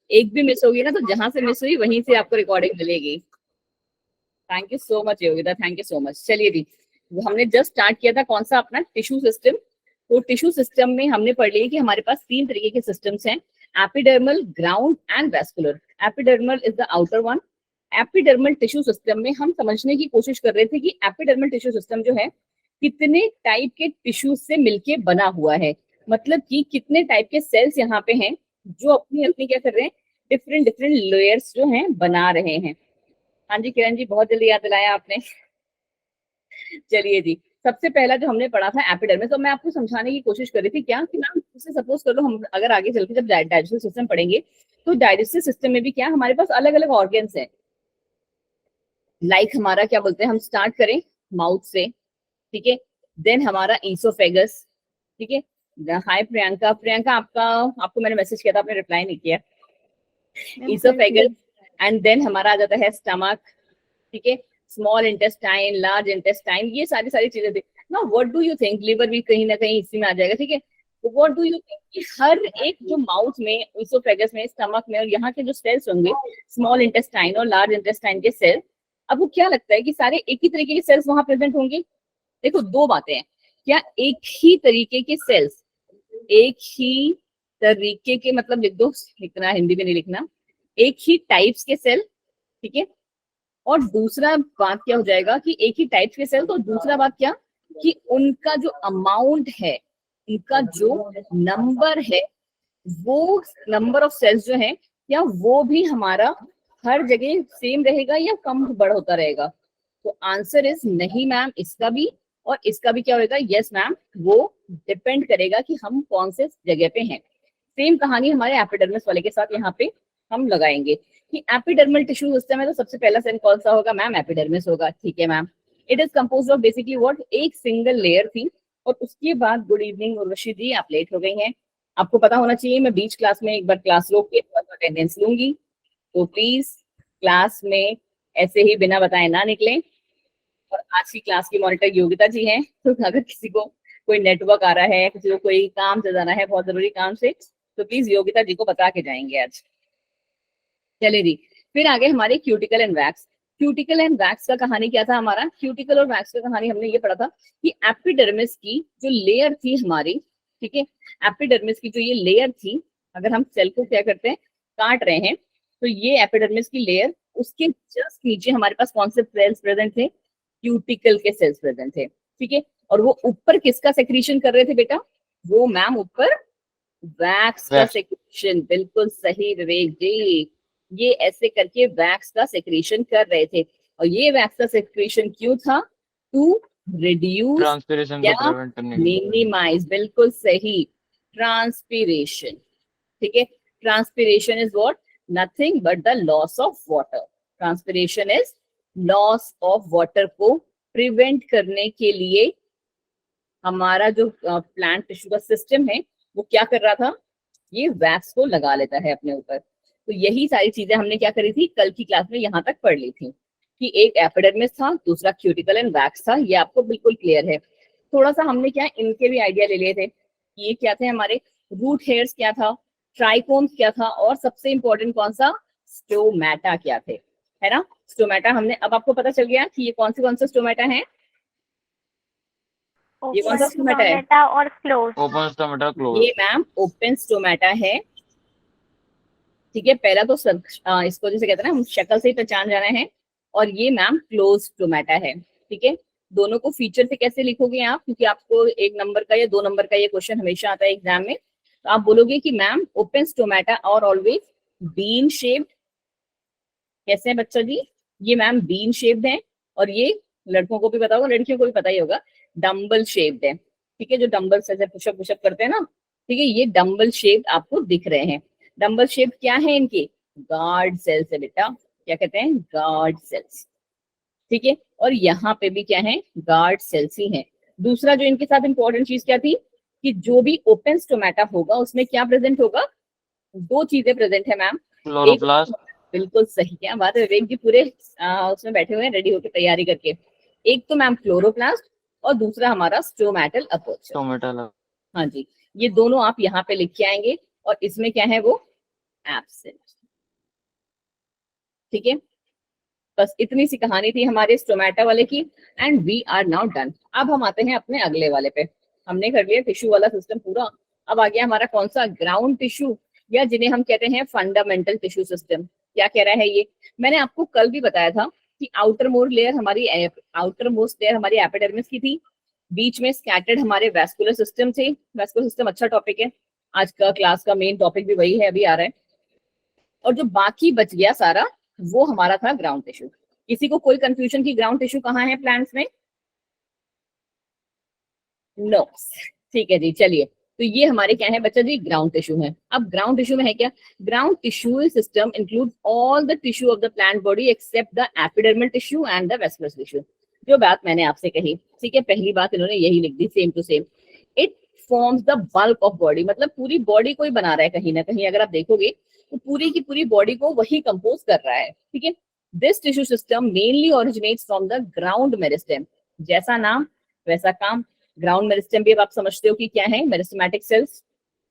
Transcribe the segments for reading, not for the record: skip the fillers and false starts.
एक भी मिस होगी ना तो जहां से मिस हुई वहीं से आपको रिकॉर्डिंग मिलेगी। Thank you so much Yogita, thank you so much. चलिए जी, हमने जस्ट स्टार्ट किया था कौन सा अपना टिश्यू सिस्टम। तो टिश्यू सिस्टम में हमने पढ़ लिया कि हमारे पास 3 तरीके के सिस्टम्स हैं, epidermal, ground and vascular. Epidermal is the outer one. Epidermal tissue system में हम समझने की कोशिश कर रहे थे कि एपिडर्मल टिश्यू सिस्टम जो है कितने टाइप के टिश्यू से मिलके बना हुआ है, मतलब कि कितने टाइप के सेल्स यहाँ पे हैं जो अपनी अपनी क्या कर रहे हैं, डिफरेंट डिफरेंट लेयर्स जो हैं बना रहे हैं। हाँ जी किरण जी, बहुत जल्दी याद दिलाया आपने। चलिए जी, सबसे पहला जो हमने पढ़ा था एपिडर्मिस, तो मैं आपको समझाने की कोशिश कर रही थी क्या कि मैम जैसे सपोज कर लो हम अगर आगे चल के जब डाइजेस्टिव सिस्टम पढ़ेंगे तो डाइजेस्टिव सिस्टम में भी क्या हमारे पास अलग अलग ऑर्गन्स हैं। लाइक हमारा क्या बोलते हैं, हम स्टार्ट करें माउथ से, ठीक है, देन हमारा ईसोफेगस, ठीक है। हाय प्रियंका, प्रियंका आपका, आपको मैंने मैसेज किया था, आपने रिप्लाई नहीं किया। ईसोफेगस, एंड देन हमारा आ जाता है स्टमक, ठीक है, स्मॉल इंटेस्टाइन, लार्ज इंटेस्टाइन, ये सारी सारी चीजें थी ना। What do you think, liver भी कहीं ना कहीं इसी में आ जाएगा, ठीक है। तो व्हाट डू यू थिंक कि हर एक जो माउथ में, इसोफेगस में, स्टमक में और यहाँ के जो सेल्स होंगे, स्मॉल इंटेस्टाइन और लार्ज इंटेस्टाइन के सेल्स, अब वो क्या लगता है कि सारे एक ही तरीके के सेल्स वहां प्रेजेंट होंगे? देखो दो बातें हैं, क्या एक ही तरीके के सेल्स, एक ही तरीके के मतलब लिख दो, लिखना हिंदी में नहीं लिखना, एक ही टाइप्स के सेल, ठीक है। और दूसरा बात क्या हो जाएगा कि एक ही टाइप के सेल, तो दूसरा बात क्या कि उनका जो अमाउंट है, उनका जो नंबर है, वो नंबर ऑफ सेल्स जो है, क्या वो भी हमारा हर जगह सेम रहेगा या कम बढ़ होता रहेगा? तो आंसर इज नहीं मैम, इसका भी और इसका भी क्या होगा, यस मैम, वो डिपेंड करेगा कि हम कौन से जगह पे हैं। सेम कहानी हमारे एपिडर्मिस वाले के साथ यहाँ पे हम लगाएंगे कि एपिडर्मल टिश्यू सिस्टम है तो सबसे पहला सेल कौन सा होगा मैम, एपिडर्मिस होगा, ठीक है ma'am. It is composed of basically what, एक सिंगल लेयर थी। और उसके बाद, गुड इवनिंग उर्वशी जी, आप लेट हो गई हैं, आपको पता होना चाहिए मैं बीच क्लास में एक बार क्लास रोक के अटेंडेंस लूंगी, तो प्लीज क्लास में ऐसे ही बिना बताए ना निकलें। और आज की क्लास की मॉनिटर योगिता जी हैं, तो अगर किसी को कोई नेटवर्क आ रहा है, किसी को कोई काम से जाना है बहुत जरूरी काम से, तो प्लीज योगिता जी को बता के जाएंगे आज। चले जी, फिर आगे हमारे cuticle and wax. Cuticle and wax का कहानी क्या था हमारा, क्यूटिकल और वैक्स का कहानी हमने ये पढ़ा था कि एपिडर्मिस की जो लेयर थी हमारी, ठीक है, एपिडर्मिस की जो ये लेयर थी, अगर हम सेल को क्या करते हैं, काट रहे हैं, तो ये एपिडर्मिस की लेयर, उसके जस्ट नीचे हमारे पास कौन से सेल्स प्रेजेंट थे, क्यूटिकल के सेल्स प्रेजेंट थे, ठीक है। और वो ऊपर किसका सेक्रीशन कर रहे थे बेटा, वो मैम ऊपर वैक्स का सेक्रीशन, बिल्कुल सही विवेक जी, ये ऐसे करके वैक्स का सेक्रीशन कर रहे थे। और ये वैक्स का सेक्रीशन क्यों था, टू रिड्यूस ट्रांसपिरेशन को प्रिवेंट करने के लिए। मिनिमाइज, बिल्कुल सही, ट्रांसपीरेशन, ठीक है। Transpiration is what, nothing but the loss of water. Transpiration is loss of water को प्रिवेंट करने के लिए हमारा जो प्लांट टिश्यू का सिस्टम है वो क्या कर रहा था, ये वैक्स को लगा लेता है अपने ऊपर। तो यही सारी चीजें हमने क्या करी थी, कल की क्लास में यहाँ तक पढ़ ली थी कि एक एपिडर्मिस था, दूसरा क्यूटिकल एंड वैक्स था, ये आपको बिल्कुल क्लियर है। थोड़ा सा हमने क्या इनके भी आइडिया ले लिए थे, ये क्या थे हमारे, रूट हेयर्स क्या था, ट्राइकोम्स क्या था, और सबसे इंपॉर्टेंट कौन सा, स्टोमेटा क्या थे, है ना। स्टोमेटा हमने, अब आपको पता चल गया कि ये कौन से स्टोमेटा है, ये कौन सा स्टोमेटा है, स्टोमेटा और क्लोज। Open stomata close. ये मैम ओपन स्टोमेटा है, ठीक है। पहला तो इसको जैसे कहते हैं ना, हम शक्ल से ही पहचान जाना है। और ये मैम क्लोज स्टोमेटा है, ठीक है। दोनों को फीचर से कैसे लिखोगे आप, क्योंकि आपको 1 नंबर का या 2 नंबर का ये क्वेश्चन हमेशा आता है एग्जाम में, तो आप बोलोगे कि मैम ओपन स्टोमेटा और ऑलवेज बीन शेप्ड। कैसे है बच्चा जी, ये मैम बीन शेप्ड है, और ये लड़कों को भी पता होगा, लड़कियों को भी पता ही होगा, डम्बल शेप्ड है, ठीक है। जो डम्बल से पुशअप पुशअप करते हैं ना, ठीक है, ये डम्बल शेप्ड आपको दिख रहे हैं। डम्बल शेप क्या है इनके, गार्ड सेल्स है बेटा, क्या कहते हैं, गार्ड सेल्स, ठीक है। और यहाँ पे भी क्या है, गार्ड सेल्स ही है। दूसरा जो इनके साथ इंपॉर्टेंट चीज क्या थी कि जो भी ओपन स्टोमेटा होगा उसमें क्या प्रेजेंट होगा, 2 चीजें प्रेजेंट है मैम, एक, क्लोरोप्लास्ट। बिल्कुल सही, क्या बात है विवेक जी, पूरे उसमें बैठे हुए हैं रेडी होकर तैयारी करके। एक तो मैम क्लोरोप्लास्ट और दूसरा हमारा स्टोमेटल अपर्चर। स्टोमेटा। हाँ जी, ये दोनों आप यहाँ पे लिख के आएंगे, और इसमें क्या है वो एब्सेंट, ठीक है, बस इतनी सी कहानी थी हमारे स्टोमेटा वाले की, and we are now done. अब हम आते हैं अपने अगले वाले पे। हमने कर लिया टिश्यू वाला सिस्टम पूरा, अब आ गया हमारा कौन सा, ग्राउंड टिश्यू, या जिन्हें हम कहते हैं फंडामेंटल टिश्यू सिस्टम। क्या कह रहा है ये, मैंने आपको कल भी बताया था कि आउटर मोस्ट लेयर हमारी एपिडर्मिस की थी, बीच में स्कैटर्ड हमारे वैस्कुलर सिस्टम थे। वैस्कुलर सिस्टम अच्छा टॉपिक है, आज का क्लास का मेन टॉपिक भी वही है, अभी आ रहा है। और जो बाकी बच गया सारा, वो हमारा था ग्राउंड टिश्यू। किसी को कोई कंफ्यूजन की ग्राउंड टिश्यू कहाँ है प्लांट्स में? नो, ठीक है जी, चलिए। तो ये हमारे क्या है बच्चा जी, ग्राउंड टिश्यू है। अब ग्राउंड टिश्यू में है क्या, ground tissue system include all the tissue of the plant body except the epidermal tissue and the vascular tissue. जो बात मैंने आपसे कही, ठीक है, पहली बात इन्होंने यही लिख दी, same to same. It forms the bulk of body, मतलब पूरी बॉडी को ही बना रहा है कहीं ना कहीं, अगर आप देखोगे तो पूरी की पूरी बॉडी को वही कंपोज कर रहा है, ठीक है। This tissue system mainly originates from the ground meristem, जैसा नाम वैसा काम। ग्राउंड मेरिस्टेम भी अब आप समझते हो कि क्या है, मेरिस्टेमेटिक सेल्स।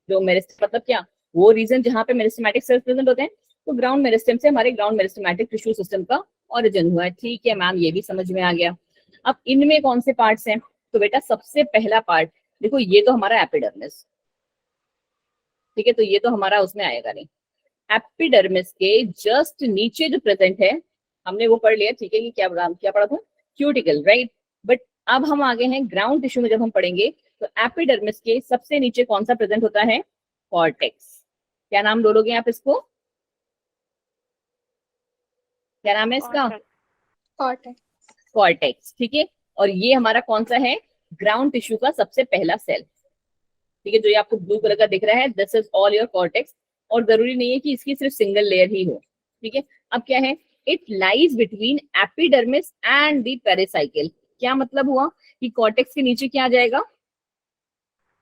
जो मेरिस्टेम मतलब क्या, वो रीजन जहाँ पे मेरिस्टेमेटिक सेल्स प्रेजेंट होते हैं, तो ग्राउंड मेरिस्टेम से हमारे ग्राउंड मेरिस्टेमेटिक टिश्यू सिस्टम का ओरिजिन हुआ है। ठीक है मैम, ये भी समझ में आ गया। अब इनमें कौन से पार्ट्स हैं, तो बेटा सबसे पहला पार्ट देखो, ये तो हमारा एपिडर्मिस, ठीक है, तो ये तो हमारा उसमें आएगा नहीं। एपिडर्मिस के जस्ट नीचे जो प्रेजेंट है, हमने वो पढ़ लिया, ठीक है, कि क्या पढ़ा था, क्यूटिकल, राइट। बट अब हम आगे हैं ग्राउंड टिश्यू में, जब हम पढ़ेंगे तो एपिडर्मिस के सबसे नीचे कौन सा प्रेजेंट होता है, कॉर्टेक्स। क्या नाम बोलोगे आप इसको, क्या नाम है इसका, कॉर्टेक्स, ठीक है। और ये हमारा कौन सा है, ग्राउंड टिश्यू का सबसे पहला सेल, ठीक है, जो ये आपको ब्लू कलर का दिख रहा है, this is all your cortex. और जरूरी नहीं है कि इसकी सिर्फ सिंगल लेयर ही हो, ठीक है। अब क्या है, it lies between epidermis and the pericycle. क्या मतलब हुआ कि कॉर्टेक्स के नीचे क्या आ जाएगा,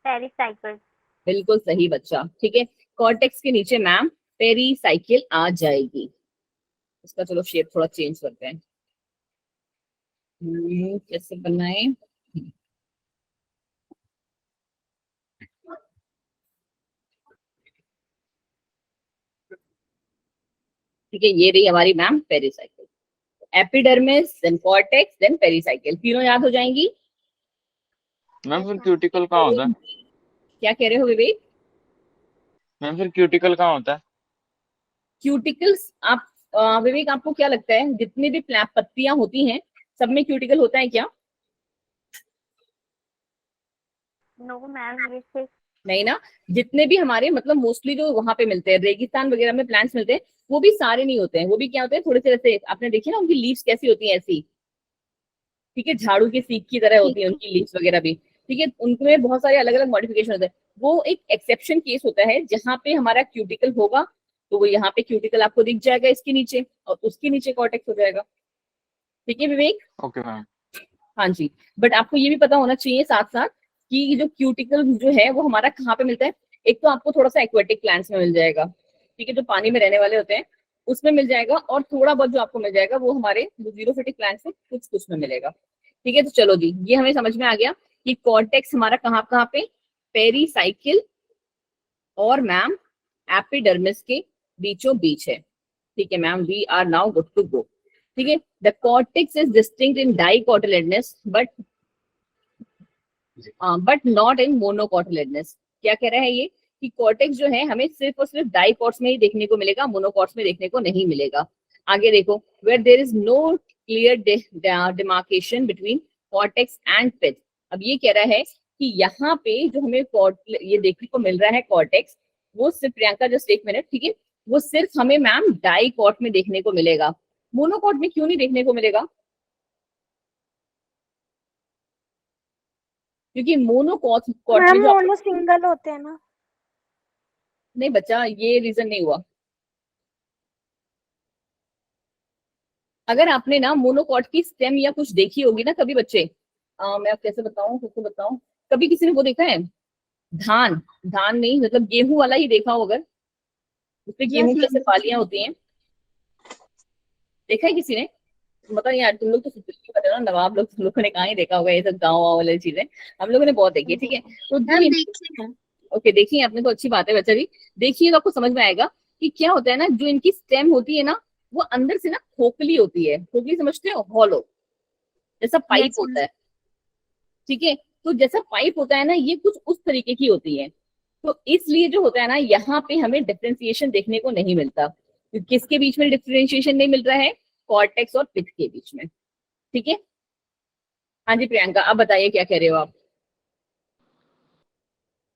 पेरिसाइकिल। बिल्कुल सही बच्चा, ठीक है। कॉर्टेक्स के नीचे मैम पेरिसाइकिल आ जाएगी। इसका चलो शेप थोड़ा चेंज करते हैं, कैसे बनाए, ठीक है, ये रही हमारी ma'am pericycle. Epidermis, then cortex, then pericycle, तीनों याद हो जाएंगी। मैम फिर क्यूटिकल कहाँ होता है? क्या कह रहे हो विवेक? मैम फिर क्यूटिकल कहाँ होता है? क्यूटिकल्स, आप विवेक आपको क्या लगता है, जितनी भी पत्तियां होती हैं सब में क्यूटिकल होता है क्या? नो मैम, ये सिर्फ नहीं ना, जितने भी हमारे मतलब मोस्टली जो वहां पे मिलते हैं, रेगिस्तान वगैरह में प्लांट्स मिलते हैं, वो भी सारे नहीं होते हैं। वो भी क्या होते हैं, थोड़े से ऐसे, आपने देखी ना उनकी लीव्स कैसी होती हैं, ऐसी, ठीक है, झाड़ू की सीख की तरह होती है उनकी लीव्स वगैरह भी, ठीक है। उनमें बहुत सारे अलग अलग मॉडिफिकेशन होते हैं। वो एक एक्सेप्शन केस होता है जहाँ पे हमारा क्यूटिकल होगा, तो वो यहाँ पे क्यूटिकल आपको दिख जाएगा इसके नीचे, और उसके नीचे कॉर्टेक्स हो जाएगा, ठीक है विवेक? Okay ma'am. हाँ जी, बट आपको ये भी पता होना चाहिए साथ साथ कि जो क्यूटिकल जो है वो हमारा कहाँ पे मिलता है। एक तो आपको थोड़ा सा एक्वेटिक प्लांट्स में मिल जाएगा, ठीक है, जो पानी में रहने वाले होते हैं उसमें मिल जाएगा, और थोड़ा बहुत जो आपको मिल जाएगा वो हमारे जो जीरोफिटिक प्लांट्स है कुछ कुछ में मिलेगा, ठीक है। तो चलो जी, ये हमें समझ में आ गया कि कॉर्टेक्स हमारा कहाँ कहाँ पे, पेरिसाइकिल और मैम एपिडर्मिस के बीचों बीच है, ठीक है ma'am, we are now good to go, ठीक है। The cortex is distinct in dicotyledonous but not in monocotyledonous. क्या कह रहा है ये, कि कॉर्टेक्स जो है हमें सिर्फ और सिर्फ डाइकॉट्स में ही देखने को मिलेगा, मोनोकॉट्स में देखने को नहीं मिलेगा। आगे देखो, where there is no clear demarcation between cortex and pith. अब ये कह रहा है कि यहाँ पे जो हमें ये देखने को मिल रहा है कॉर्टेक्स, वो सिर्फ, प्रियंका जस्ट एक मिनट, ठीक है, वो सिर्फ हमें मैम डाइकॉट में देखने को मिलेगा, मोनोकॉट में क्यों नहीं देखने को मिलेगा? क्योंकि मोनोकॉट में जो मोनो सिंगल होते हैं ना। नहीं बच्चा, ये रीजन नहीं हुआ। अगर आपने ना मोनोकॉट की स्टेम या कुछ देखी होगी ना कभी बच्चे, मैं कैसे बताऊं, कभी किसी ने वो देखा है, धान, धान नहीं मतलब गेहूं वाला ही देखा हो, अगर उसपे गेहूं की जैसे फालियां होती हैं, देखा है किसी ने? मतलब यार तुम लोग तो सुपीरियर बने ना नवाब लोग, तुम लोगों ने कहाँ ही देखा होगा ये सब गाँव वाली चीजें, हम लोगों ने बहुत देखी है, ठीक है। तो ओके, देखिए आपने, तो अच्छी बात है बच्चा जी, देखिए तो आपको समझ में आएगा कि क्या होता है ना, जो इनकी स्टेम होती है ना, वो अंदर से ना खोखली होती है, खोखली समझते हो, हॉलो जैसा पाइप Yes, ma'am. होता है, ठीक है। तो जैसा पाइप होता है ना, ये कुछ उस तरीके की होती है। तो इसलिए जो होता है ना, यहाँ पे हमें डिफरेंशिएशन देखने को नहीं मिलता। तो किसके बीच में डिफरेंशिएशन नहीं मिल रहा है? कॉर्टेक्स और पिथ के बीच में, ठीक है। हाँ जी प्रियंका, अब बताइए क्या कह रहे हो आप?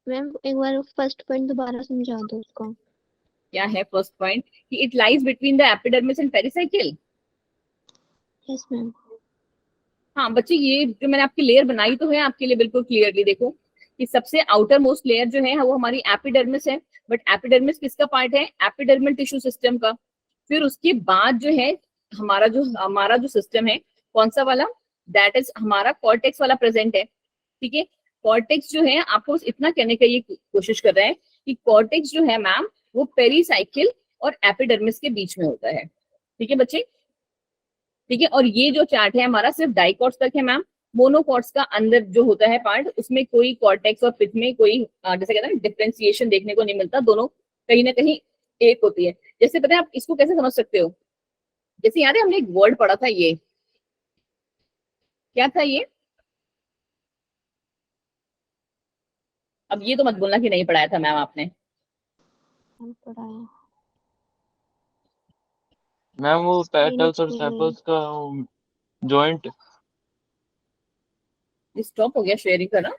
मैम एक बार फर्स्ट पॉइंट दोबारा समझा दो उसको। क्या है फर्स्ट पॉइंट? कि it lies between the epidermis and pericycle. Yes ma'am. हाँ बच्चे, ये जो मैंने आपकी लेयर बनाई तो है आपके लिए बिल्कुल क्लियरली, देखो कि सबसे आउटर मोस्ट लेयर जो है वो हमारी एपिडर्मिस है। बट एपिडर्मिस किसका पार्ट है? एपिडर्मल टिश्यू सिस्टम का। फिर उसके बाद जो है हमारा जो सिस्टम है, कौन सा वाला? दैट इज हमारा कॉर्टेक्स वाला प्रेजेंट है, ठीक है। कॉर्टेक्स जो है, आपको बस इतना कहने का ये कोशिश कर रहा है कि कॉर्टेक्स जो है मैम, वो पेरीसाइकिल और एपिडर्मिस के बीच में होता है, ठीक है बच्चे, ठीक है। और ये जो चार्ट है हमारा सिर्फ डाइकॉट्स तक है मैम। मोनोकॉट्स का अंदर जो होता है पार्ट, उसमें कोई कॉर्टेक्स और पिथ में कोई जैसे कहते हैं डिफरेंशिएशन देखने को नहीं मिलता, दोनों कहीं ना कहीं एक होती है। जैसे पता है आप इसको कैसे समझ सकते हो? जैसे याद है हमने एक वर्ड पढ़ा था, ये क्या था ये? अब ये तो मत बोलना कि नहीं पढ़ाया था मैम आपने। पढ़ाया मैम वो पेटल्स और Initially. सेपल्स का जॉइंट। स्टॉप हो गया शेयरिंग करना।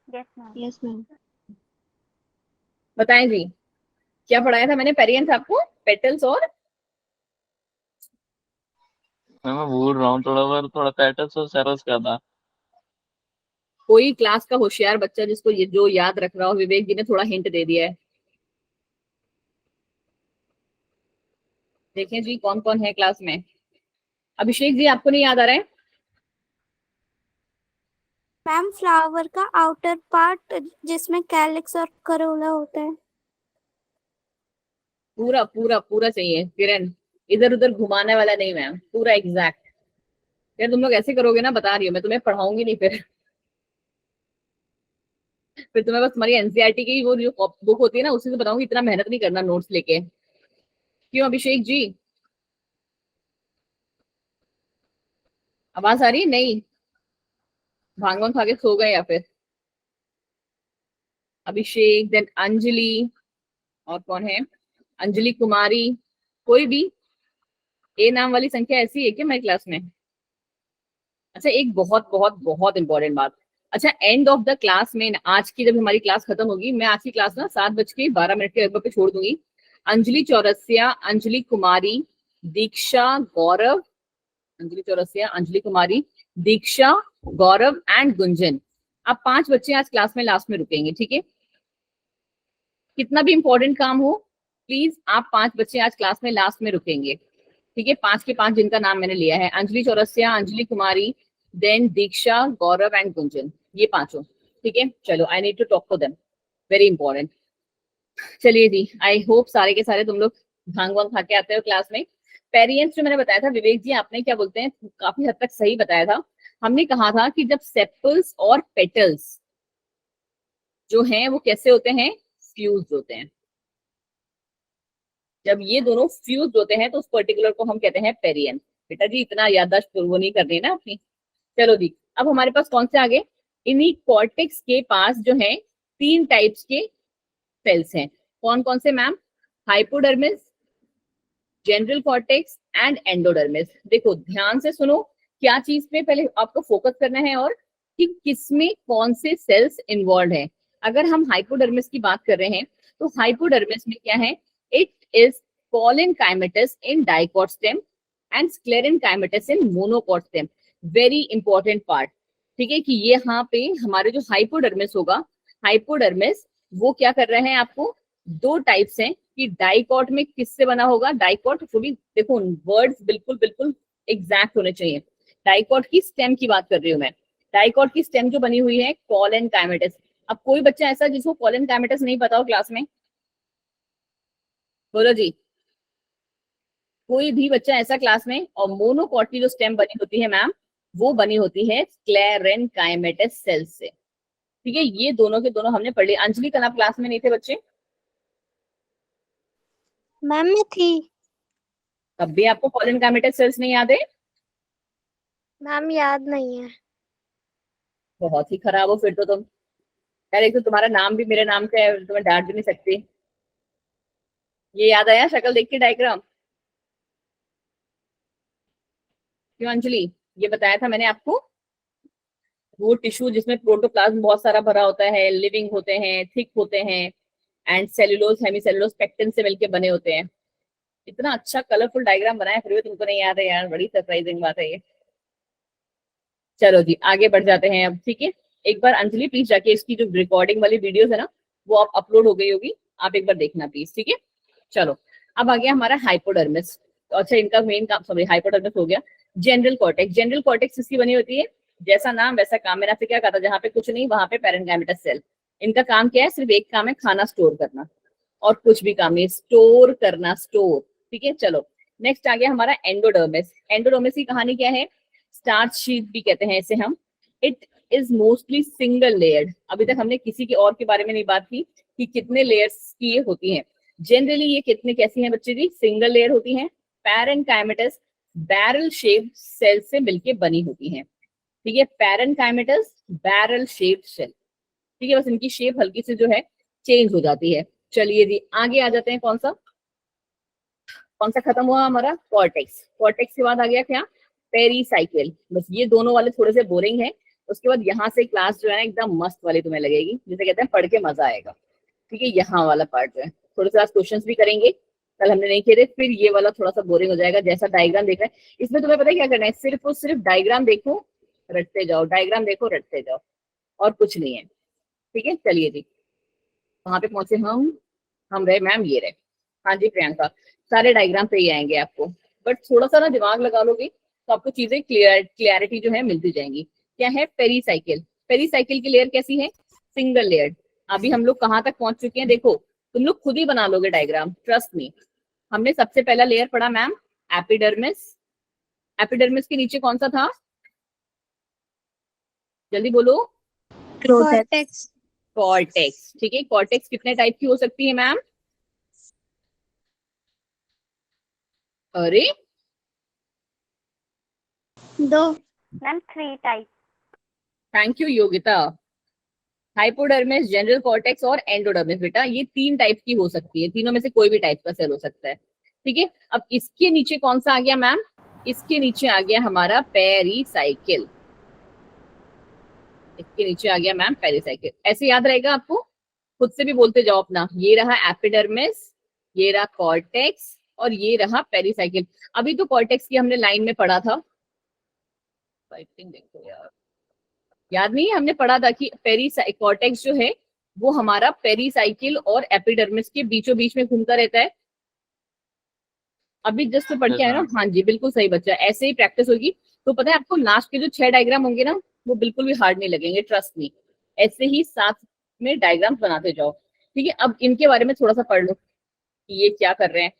Yes, ma'am. Yes ma'am. बताएं जी, क्या पढ़ाया था मैंने? पेरियंस आपको, पेटल्स और मैम मैं भूल रहा हूँ थोड़ा बार, थोड़ा पेटल्स और सेपल्स का था। कोई क्लास का होशियार बच्चा जिसको ये जो याद रख रहा हो, विवेक जी ने थोड़ा हिंट दे दिया है। देखें जी कौन कौन है क्लास में। अभिषेक जी, आपको नहीं याद आ रहा है? मैम फ्लावर का आउटर पार्ट जिसमें कैलिक्स और करोला होता है। पूरा पूरा पूरा चाहिए किरण, इधर उधर घुमाने वाला नहीं मैम, पूरा एग्जैक्ट। यार तुम लोग ऐसे करोगे ना, बता रही हूँ मैं, तुम्हें पढ़ाऊंगी नहीं फिर तुम्हें बस तुम्हारी एनसीईआरटी की वो जो बुक होती है ना, उसी से बताऊंगी। इतना मेहनत नहीं करना नोट्स लेके। क्यों अभिषेक जी, आवाज आ रही है? नहीं, भांग वांग खा के सो गए या फिर? अभिषेक, देन अंजलि, और कौन है? अंजलि कुमारी, कोई भी ए नाम वाली संख्या ऐसी है क्या हमारी क्लास में? अच्छा, एक बहुत बहुत बहुत इंपॉर्टेंट बात। अच्छा, एंड ऑफ द क्लास में आज की जब हमारी क्लास खत्म होगी, मैं आज की क्लास ना 7:12 के लगभग पे छोड़ दूंगी। अंजलि चौरसिया, अंजलि कुमारी, दीक्षा, गौरव, अंजलि चौरसिया, अंजलि कुमारी, दीक्षा, गौरव एंड गुंजन, आप 5 बच्चे आज क्लास में लास्ट में रुकेंगे, ठीक है। कितना भी इंपॉर्टेंट काम हो, प्लीज आप 5 बच्चे आज क्लास में लास्ट में रुकेंगे, ठीक है। 5 के 5 जिनका नाम मैंने लिया है, अंजलि चौरसिया, अंजलि कुमारी, देन दीक्षा, गौरव एंड गुंजन, ये पांचों, ठीक है। चलो, I need to talk to them, very important. चलिए जी, आई होप सारे के सारे तुम लोग भांग वांग खा के आते हो क्लास में। पेरियंस जो मैंने बताया था, विवेक जी आपने क्या बोलते हैं, काफी हद तक सही बताया था। हमने कहा था कि जब सेपल्स और पेटल्स जो हैं वो कैसे होते हैं? फ्यूज होते हैं। जब ये दोनों फ्यूज होते हैं तो उस पर्टिकुलर को हम कहते हैं पेरियंस। बेटा जी इतना याददाश्त वो नहीं करनी ना अपनी। चलो जी, अब हमारे पास कौन से आगे? इन्हीं कॉर्टेक्स के पास जो है 3 टाइप्स के सेल्स हैं। कौन कौन से ma'am? Hypodermis, general cortex and endodermis. देखो ध्यान से सुनो, क्या चीज पे पहले आपको फोकस करना है और कि किसमें कौन से सेल्स इन्वॉल्व हैं। अगर हम हाइपोडर्मिस की बात कर रहे हैं तो हाइपोडर्मिस में क्या है? It is collenchymatous in dicot stem and sclerenchymatous in monocot stem. Very important part, ठीक है, कि ये यहाँ पे हमारे जो हाइपोडर्मिस होगा, हाइपोडर्मिस वो क्या कर रहे हैं, आपको 2 टाइप्स हैं कि डाइकॉट में किससे बना होगा। डाइकॉट को भी देखो, वर्ड्स बिल्कुल बिल्कुल एग्जैक्ट होने चाहिए। डाइकॉट की स्टेम की बात कर रही हूँ मैं। डाइकॉट की स्टेम जो बनी हुई है पॉलेनकाइमेटस। अब कोई बच्चा ऐसा जिसको पॉलेनकाइमेटस नहीं पता हो क्लास में? बोलो जी, कोई भी बच्चा ऐसा क्लास में? और मोनोकॉट की जो स्टेम बनी होती है मैम, वो बनी होती है स्क्लेरेनकाइमेटस सेल से, ठीक है। ये दोनों के दोनों हमने पढ़ लिए। अंजलि कल आप क्लास में नहीं थे बच्चे? मैम मैं थी। तब भी आपको पॉलिनकाइमेटस सेल्स नहीं याद है? मैम याद नहीं है। बहुत ही खराब हो फिर तो तुम। यार एक तो तुम्हारा नाम भी मेरे नाम का है, तुम्हें डांट भी नहीं सकती। ये याद आया शक्ल देख के डायग्राम? क्यों अंजलि, ये बताया था मैंने आपको, वो टिश्यू जिसमें प्रोटोप्लाज्म बहुत सारा भरा होता है, लिविंग होते हैं, थिक होते हैं, एंड सेलुलोज हेमीसेलुलोज पेक्टिन से मिलके बने होते हैं। इतना अच्छा कलरफुल डायग्राम बनाया फिर भी तुमको नहीं याद है यार, बड़ी सरप्राइजिंग बात है ये। चलो जी आगे बढ़ जाते हैं अब, ठीक है। एक बार अंजलि प्लीज जाके इसकी जो रिकॉर्डिंग वाली वीडियोस है ना, वो आप अपलोड हो गई होगी, आप एक बार देखना प्लीज, ठीक है। चलो अब आ गया हमारा हाइपोडर्मिस। तो अच्छा इनका मेन काम, सॉरी हाइपोडर्मिस हो गया। जनरल कॉर्टेक्स, जनरल कॉर्टेक्स इसकी बनी होती है, जैसा नाम वैसा काम। मैंने आपसे क्या कहा था, जहाँ पे कुछ नहीं वहां पे पैरेन्काइमेटस सेल। इनका काम क्या है, सिर्फ एक काम है, खाना स्टोर करना, और कुछ भी काम नहीं, स्टोर करना, स्टोर, ठीक है। चलो नेक्स्ट आ गया हमारा एंडोडर्मिस। एंडोडर्मिस की कहानी क्या है, स्टार्च शीट भी कहते हैं इसे हम। It is mostly single layered. अभी तक हमने किसी के और के बारे में नहीं बात की कि कितने लेयर्स की ये होती हैं। जनरली ये कितने कैसी हैं बच्चे जी, सिंगल लेयर होती हैं। पैरेन्काइमेटस बैरल शेप सेल से मिलके बनी होती हैं, ठीक है। पैरेन्काइमेटस बैरल शेप सेल, ठीक है। बस इनकी शेप हल्की से जो है चेंज हो जाती है। चलिए जी आगे आ जाते हैं। कौन सा खत्म हुआ हमारा, कॉर्टेक्स। कॉर्टेक्स के बाद आ गया क्या, पेरीसाइकिल। बस ये दोनों वाले थोड़े से बोरिंग है। उसके बाद यहाँ से क्लास जो है ना एकदम मस्त वाली तुम्हें लगेगी, जिसे कहते हैं पढ़ के मजा आएगा, ठीक है। यहाँ वाला पार्ट जो है थोड़े से क्वेश्चंस भी करेंगे, कल हमने नहीं किए थे। फिर ये वाला थोड़ा सा बोरिंग हो जाएगा, जैसा डायग्राम देख रहे हैं। इसमें तुम्हें पता है क्या करना है, सिर्फ और सिर्फ डायग्राम देखो रटते जाओ, डायग्राम देखो रटते जाओ, और कुछ नहीं है, ठीक है। चलिए जी वहां पे पहुंचे हम रहे मैम, ये रहे। हाँ जी प्रियंका, सारे डायग्राम पे ही आएंगे आपको, बट थोड़ा सा ना दिमाग लगा लोगे तो आपको चीजें क्लियरिटी जो है मिलती जाएंगी। क्या है, पेरीसाइकिल। पेरीसाइकिल की लेयर कैसी है, सिंगल लेयर। अभी हम लोग कहाँ तक पहुंच चुके हैं देखो, तुम लोग खुद ही बना लोगे डायग्राम, ट्रस्ट मी। हमने सबसे पहला लेयर पढ़ा मैम एपिडर्मिस। एपिडर्मिस के नीचे कौन सा था, जल्दी बोलो। कॉर्टेक्स। कॉर्टेक्स, ठीक है। कॉर्टेक्स कितने टाइप की हो सकती है मैम, अरे 2 ma'am, 3 type. Thank you Yogita. Hypodermis, general cortex और एंडोडर्मिस, बेटा ये 3 टाइप की हो सकती है, तीनों में से कोई भी टाइप का सेल हो सकता है, ठीक है। अब इसके नीचे कौन सा आ गया मैम, इसके नीचे आ गया हमारा पेरीसाइकिल। इसके नीचे आ गया मैम पेरीसाइकिल। ऐसे याद रहेगा आपको, खुद से भी बोलते जाओ अपना। ये रहा एपिडर्मिस, ये रहा कॉर्टेक्स, और ये रहा पेरीसाइकिल। अभी तो कॉर्टेक्स की हमने लाइन में पढ़ा था, देखो यार याद नहीं है, हमने पढ़ा था कि कॉर्टेक्स जो है वो हमारा पेरीसाइकिल और एपिडर्मिस के बीचों बीच में घूमता रहता है। अभी जस्ट पढ़ के आए ना, हाँ जी बिल्कुल सही बच्चा, ऐसे ही प्रैक्टिस होगी तो पता है आपको लास्ट के जो 6 डायग्राम होंगे ना वो बिल्कुल भी हार्ड नहीं लगेंगे, ट्रस्ट मी। ऐसे ही साथ में डायग्राम बनाते जाओ, ठीक है। अब इनके बारे में थोड़ा सा पढ़ लो कि ये क्या कर रहे हैं।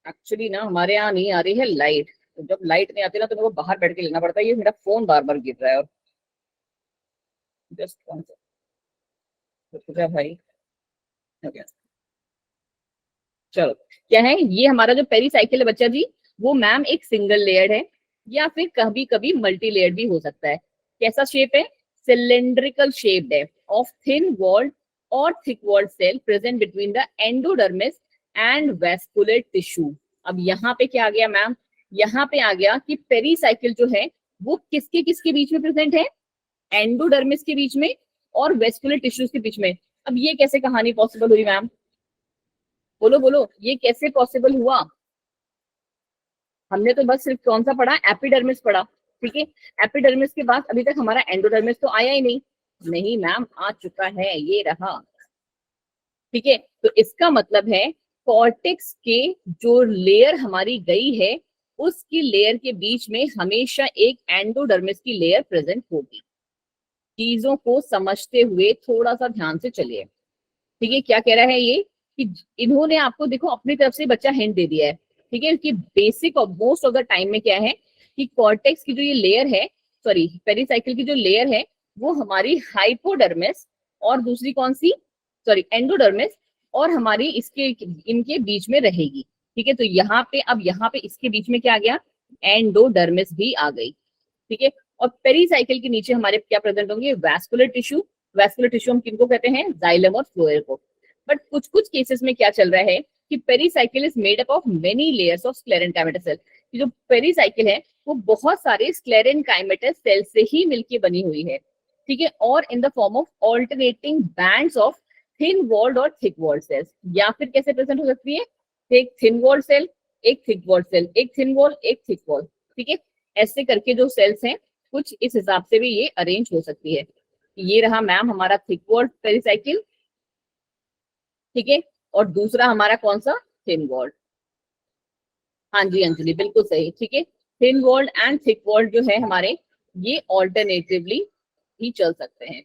एक्चुअली ना हमारे यहाँ नहीं आ रही है लाइट, तो जब लाइट नहीं आती ना तो मेरे को बाहर बैठ के लेना पड़ता है। ये मेरा फोन बार बार गिर रहा है, और जस्ट भाई okay. चलो क्या है, ये हमारा जो पेरीसाइकिल है बच्चा जी, वो मैम एक सिंगल लेयर है, या फिर कभी कभी मल्टी लेयर भी हो सकता है। कैसा शेप है, सिलेंड्रिकल शेप्ड है, ऑफ थिन वॉल्ड और thick walled cell present between the endodermis and vascular tissue. अब यहाँ पे क्या आ गया मैम, यहाँ पे आ गया कि पेरीसाइकिल जो है वो किसके किसके बीच में प्रेजेंट है, एंडोडर्मिस के बीच में और वेस्कुलर टिश्यूज के बीच में। अब ये कैसे कहानी पॉसिबल हुई मैम, बोलो बोलो, ये कैसे पॉसिबल हुआ। हमने तो बस सिर्फ कौन सा पढ़ा, एपिडर्मिस पढ़ा, ठीक है। एपिडर्मिस के बाद अभी तक हमारा एंडोडर्मिस तो आया ही नहीं। नहीं मैम आ चुका है, ये रहा, ठीक है। तो इसका मतलब है कॉर्टेक्स के जो लेयर हमारी गई है उसकी लेयर के बीच में हमेशा एक एंडोडर्मिस की लेयर प्रेजेंट होगी। चीजों को समझते हुए थोड़ा सा ध्यान से चलिए, ठीक है। क्या कह रहा है ये कि इन्होंने आपको देखो अपनी तरफ से बच्चा हिंट दे दिया है, ठीक है, कि बेसिक और मोस्ट ऑफ द टाइम में क्या है कि कॉर्टेक्स की जो ये लेयर है, सॉरी पेरीसाइकिल की जो लेयर है वो हमारी हाइपोडर्मिस और दूसरी कौन सी, सॉरी एंडोडर्मिस और हमारी इसके इनके बीच में रहेगी, ठीक है, तो यहाँ पे अब यहाँ पे इसके बीच में क्या आ गया, एंडोडर्मिस भी आ गई। ठीक है, और पेरीसाइकिल के नीचे हमारे क्या प्रेजेंट होंगे, वैस्कुलर टिश्यू। वैस्कुलर टिश्यू हम किनको कहते हैं, जाइलम और फ्लोएम को। बट कुछ कुछ केसेस में क्या चल रहा है कि pericycle is made up of many layers of sclerenchymatous cell. जो पेरीसाइकिल है वो बहुत सारे स्क्लेरेंकाइमेटस सेल से ही मिलकर बनी हुई है। ठीक है, और in the form of alternating bands of thin walled और थिक वॉल्ड सेल्स। या फिर कैसे प्रेजेंट हो सकती है, एक थिन वॉल्ड सेल, एक थिक वॉल्ड सेल, एक थिन वॉल, एक थिक वॉल। ठीक है, ऐसे करके जो सेल्स हैं कुछ इस हिसाब से भी ये अरेंज हो सकती है। ये रहा मैम हमारा थिक वॉल्ड पेरीसाइकिल। ठीक है, और दूसरा हमारा कौन सा, थिन वॉल्ड। हाँ जी अंजलि बिल्कुल सही। ठीक है, thin walled and thick walled जो है हमारे, ये ऑल्टरनेटिवली ही चल सकते हैं।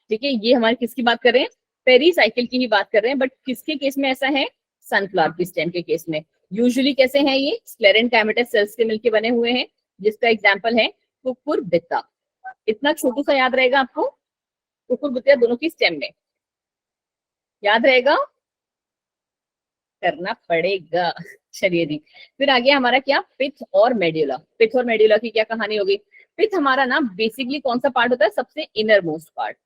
ठीक है, ये हमारे किसकी बात कर रहे हैं, पेरीसाइकिल की ही बात कर रहे हैं। बट किसके केस में ऐसा है, सनफ्लावर की स्टेम के केस में। यूजुअली कैसे हैं ये, स्क्लेरेंकाइमेटस सेल्स के मिलके बने हुए हैं, जिसका एग्जांपल है कुकुरबिता। इतना छोटू सा याद रहेगा आपको, कुकुरबिता दोनों की स्टेम में याद रहेगा, करना पड़ेगा। चलिए जी, फिर आगे हमारा क्या, पिथ और मेड्यूला। पिथ और मेड्यूला की क्या कहानी होगी। पिथ हमारा ना बेसिकली कौन सा पार्ट होता है, सबसे इनर मोस्ट पार्ट।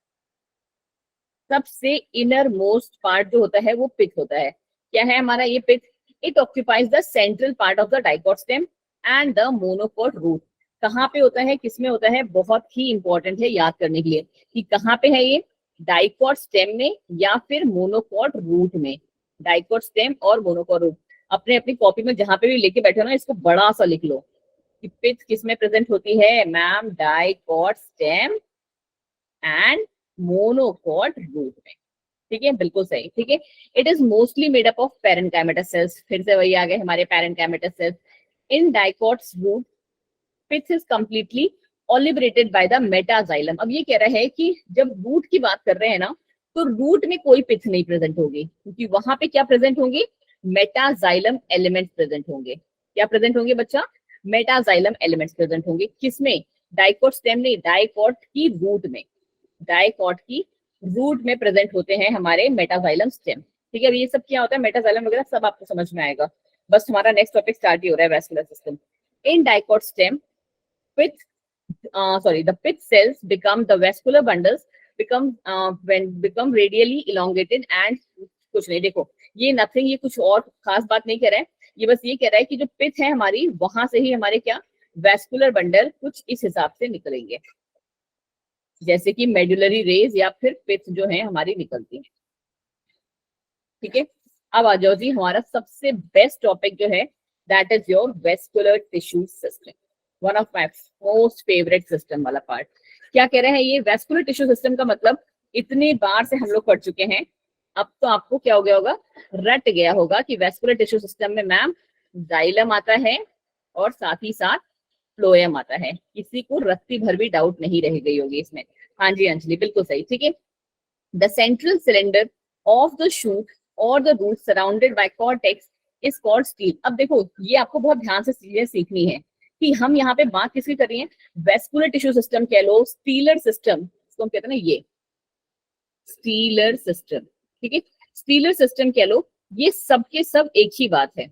सबसे इनर मोस्ट पार्ट जो होता है वो पिथ होता है। क्या है हमारा ये pith, it occupies the central part of the dicot stem and the monocot root. कहाँ पे होता है, किसमें होता है, बहुत ही इंपॉर्टेंट है याद करने के लिए कि कहाँ पे है ये, डाइकोट स्टेम में या फिर मोनोकोट रूट में। डाइकोट स्टेम और मोनोकोट रूट, अपने अपनी कॉपी में जहां पे भी लेके बैठे हो ना, इसको बड़ा सा लिख लो कि पिथ किसमें प्रेजेंट होती है ma'am, dicot stem and monocot root में। ठीक है, बिल्कुल सही। ठीक है, it is mostly made up of parenchymatous cells. फिर से वही आ गए हमारे parenchymatous cells. In dicots root pith is completely obliterated by the metaxylem. अब ये कह रहा है कि जब रूट की बात कर रहे हैं ना, तो रूट में कोई पिथ नहीं प्रेजेंट होगी, क्योंकि वहां पे क्या प्रेजेंट होंगे, मेटाजाइलम एलिमेंट्स प्रेजेंट होंगे। क्या प्रेजेंट होंगे बच्चा, मेटाजाइलम एलिमेंट्स प्रेजेंट होंगे। किसमें, डाइकोट स्टेम नहीं, डाइकोट की रूट में। डाइकोट की रूट में प्रेजेंट होते हैं हमारे मेटाजाइलम स्टेम। ठीक है, अब ये सब क्या होता है, मेटाजाइलम वगैरह सब आपको समझ में आएगा। बस हमारा नेक्स्ट टॉपिक स्टार्ट ही हो रहा है, vascular system. In dicot stem pith the pith cells become the vascular bundles become radially elongated and कुछ नहीं, देखो ये नथिंग, ये कुछ और खास बात नहीं कह रहा है, ये बस ये कह रहा है कि जो पिथ है हमारी, वहां से ही हमारे क्या, वैस्कुलर बंडल कुछ इस हिसाब से निकलेंगे, जैसे कि मेडुलरी रेज या फिर पिथ जो है हमारी निकलती है। ठीक है, अब आ जाओ जी हमारा सबसे बेस्ट टॉपिक जो है, that is your vascular tissue system, one of my most favourite system वाला पार्ट। क्या कह रहे हैं ये, वेस्कुलर टिश्यू सिस्टम का मतलब इतने बार से हम लोग पढ़ चुके हैं, अब तो आपको क्या हो गया होगा, रट गया होगा कि वेस्कुलर टिश्यू सिस्टम में मैम जाइलम आता है और साथ ही साथ फ्लोएम आता है। किसी को रत्ती भर भी डाउट नहीं रह गई होगी इसमें। हाँ जी अंजलि बिल्कुल सही। ठीक है, the central cylinder of the shoot और the root surrounded by cortex is called stele. अब देखो ये आपको बहुत ध्यान से चीजें सीखनी है कि हम यहाँ पे बात किसकी कर रही हैं, वेस्कुलर टिश्यू सिस्टम कह लो, स्टीलर सिस्टम, इसको हम कहते हैं ना ये स्टीलर सिस्टम। ठीक है, स्टीलर सिस्टम कह लो, ये सब के सब एक ही बात है।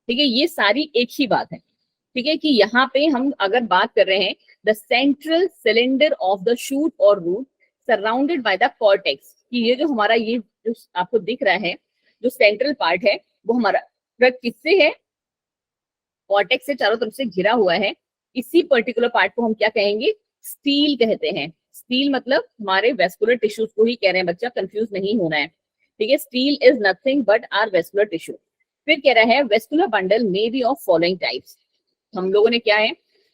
ठीक है, ये सारी एक ही बात है। ठीक है, कि यहाँ पे हम अगर बात कर रहे हैं, the central cylinder of the shoot और root surrounded by the cortex, कि ये जो हमारा ये जो आपको दिख रहा है, जो सेंट्रल पार्ट है वो हमारा किससे है, कॉर्टेक्स से चारों तरफ से घिरा हुआ है। इसी पर्टिकुलर पार्ट को हम क्या कहेंगे, स्टील कहते हैं। स्टील मतलब हमारे वेस्कुलर टिश्यूज को ही कह रहे हैं बच्चा, कंफ्यूज नहीं होना है। ठीक है, stele is nothing but our vascular tissue. फिर कह रहा है vascular bundle may be of following types. हम लोगों ने क्या है,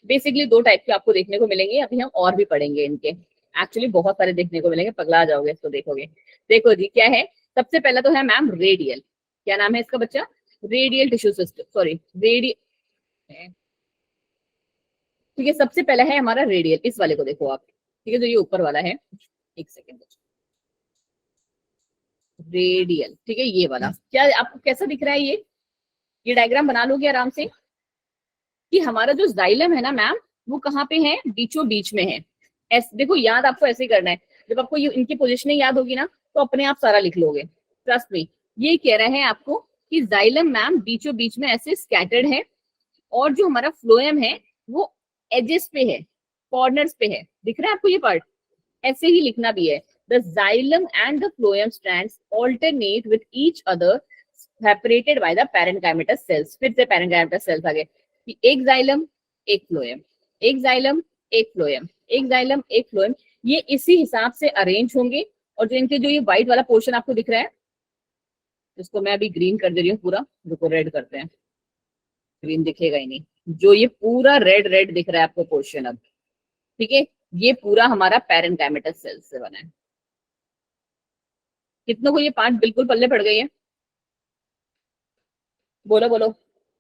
बेसिकली दो टाइप के आपको देखने को मिलेंगे, अभी हम और भी पढ़ेंगे इनके, एक्चुअली बहुत सारे देखने को मिलेंगे, पगला जाओगे इसको देखोगे। देखो जी क्या है, सबसे पहला तो है मैम रेडियल। क्या नाम है इसका बच्चा, radial tissue system, sorry radial. ठीक है, सबसे पहला है हमारा रेडियल, इस वाले को देखो आप। ठीक है, जो ये ऊपर वाला है, एक सेकेंड, रेडियल। ठीक है, ये वाला क्या आपको कैसा दिख रहा है, ये डायग्राम बना लोगे आराम से कि हमारा जो जाइलम है ना मैम, वो कहाँ पे है, बीचों बीच में है। देखो याद आपको ऐसे ही करना है, जब आपको ये इनकी पोजीशनिंग याद होगी ना, तो अपने आप सारा लिख लोगे, ट्रस्ट मी। ये कह रहा है आपको कि जाइलम मैम बीचों बीच में ऐसे स्कैटर्ड है, और जो हमारा फ्लोएम है वो एजेस पे है, कॉर्नर्स पे है। दिख रहा है आपको ये पार्ट? ऐसे ही लिखना भी है, the xylem and the phloem strands alternate with each other separated by the parenchymatous sales. फिर से पैरेन्काइमेटस सेल्स आ गए कि एक जाइलम एक फ्लोएम, एक जाइलम एक फ्लोएम, एक जाइलम एक फ्लोएम, ये इसी हिसाब से अरेंज होंगे। और जो इनके जो ये व्हाइट वाला पोर्शन आपको दिख रहा है, इसको मैं अभी ग्रीन कर दे रही हूँ पूरा, रुको रेड करते हैं, ग्रीन दिखेगा ही नहीं, जो ये पूरा रेड रेड दिख रहा है आपको पोर्शन अब, ठीक है, ये पूरा हमारा पैरेन्काइमेटस सेल्स से बना है। कितनों को ये पार्ट बिल्कुल पल्ले पड़ गई है? बोलो बोलो।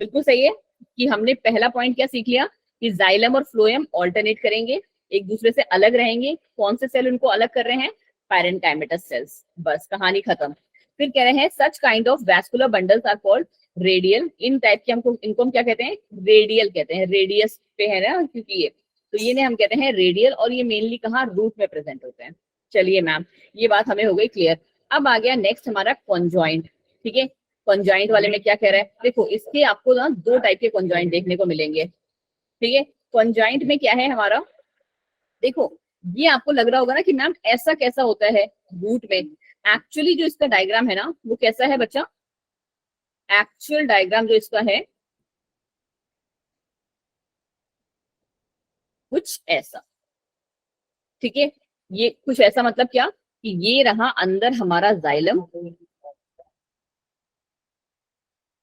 बिल्कुल सही है कि हमने पहला पॉइंट क्या सीख लिया कि जाइलम और फ्लोएम ऑल्टरनेट करेंगे, एक दूसरे से अलग रहेंगे। कौन से सेल उनको अलग कर रहे हैं? Parenchymatous cells. बस कहानी खत्म। फिर कह रहे हैं such kind of vascular bundles are called radial. इन टाइप के हमको इनको हम क्या कहते हैं? रेडियल कहते हैं। रेडियस पे है ना क्योंकि ये, तो ये ने हम कहते हैं रेडियल, और ये मेनली कहाँ? रूट में प्रेजेंट होते हैं। चलिए मैम, ये बात हमें हो गई क्लियर। अब आ गया नेक्स्ट हमारा कॉन्जॉइंट। ठीक है, कॉन्जॉइंट वाले में क्या कह रहा है? देखो इसके आपको ना दो टाइप के कॉन्जॉइंट देखने को मिलेंगे। ठीक है, कॉन्जॉइंट में क्या है हमारा? देखो ये आपको लग रहा होगा ना कि मैम ऐसा कैसा होता है रूट में। एक्चुअली जो इसका डायग्राम है ना वो कैसा है बच्चा? एक्चुअल डायग्राम जो इसका है कुछ ऐसा। ठीक है, ये कुछ ऐसा मतलब क्या कि ये रहा अंदर हमारा जाइलम,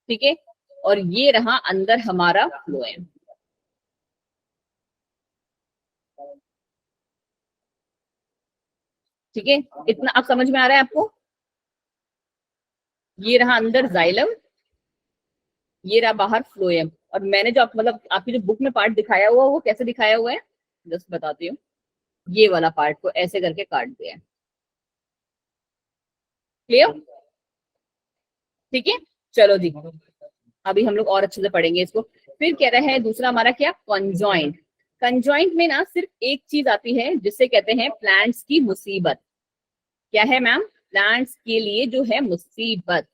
ठीक है, और ये रहा अंदर हमारा फ्लोएम। ठीक है, इतना अब समझ में आ रहा है आपको? ये रहा अंदर जाइलम, ये रहा बाहर फ्लोएम। और मैंने जो मतलब आपकी जो बुक में पार्ट दिखाया हुआ वो कैसे दिखाया हुआ है जस्ट बताती हूँ। ये वाला पार्ट को ऐसे करके काट दिया है। क्लियर? ठीक है, चलो जी, अभी हम लोग और अच्छे से पढ़ेंगे इसको। फिर कह रहा है दूसरा हमारा क्या? कंजॉइंट। कंजॉइंट में ना सिर्फ एक चीज आती है जिससे कहते हैं प्लांट्स की मुसीबत। क्या है मैम? प्लांट्स के लिए जो है मुसीबत।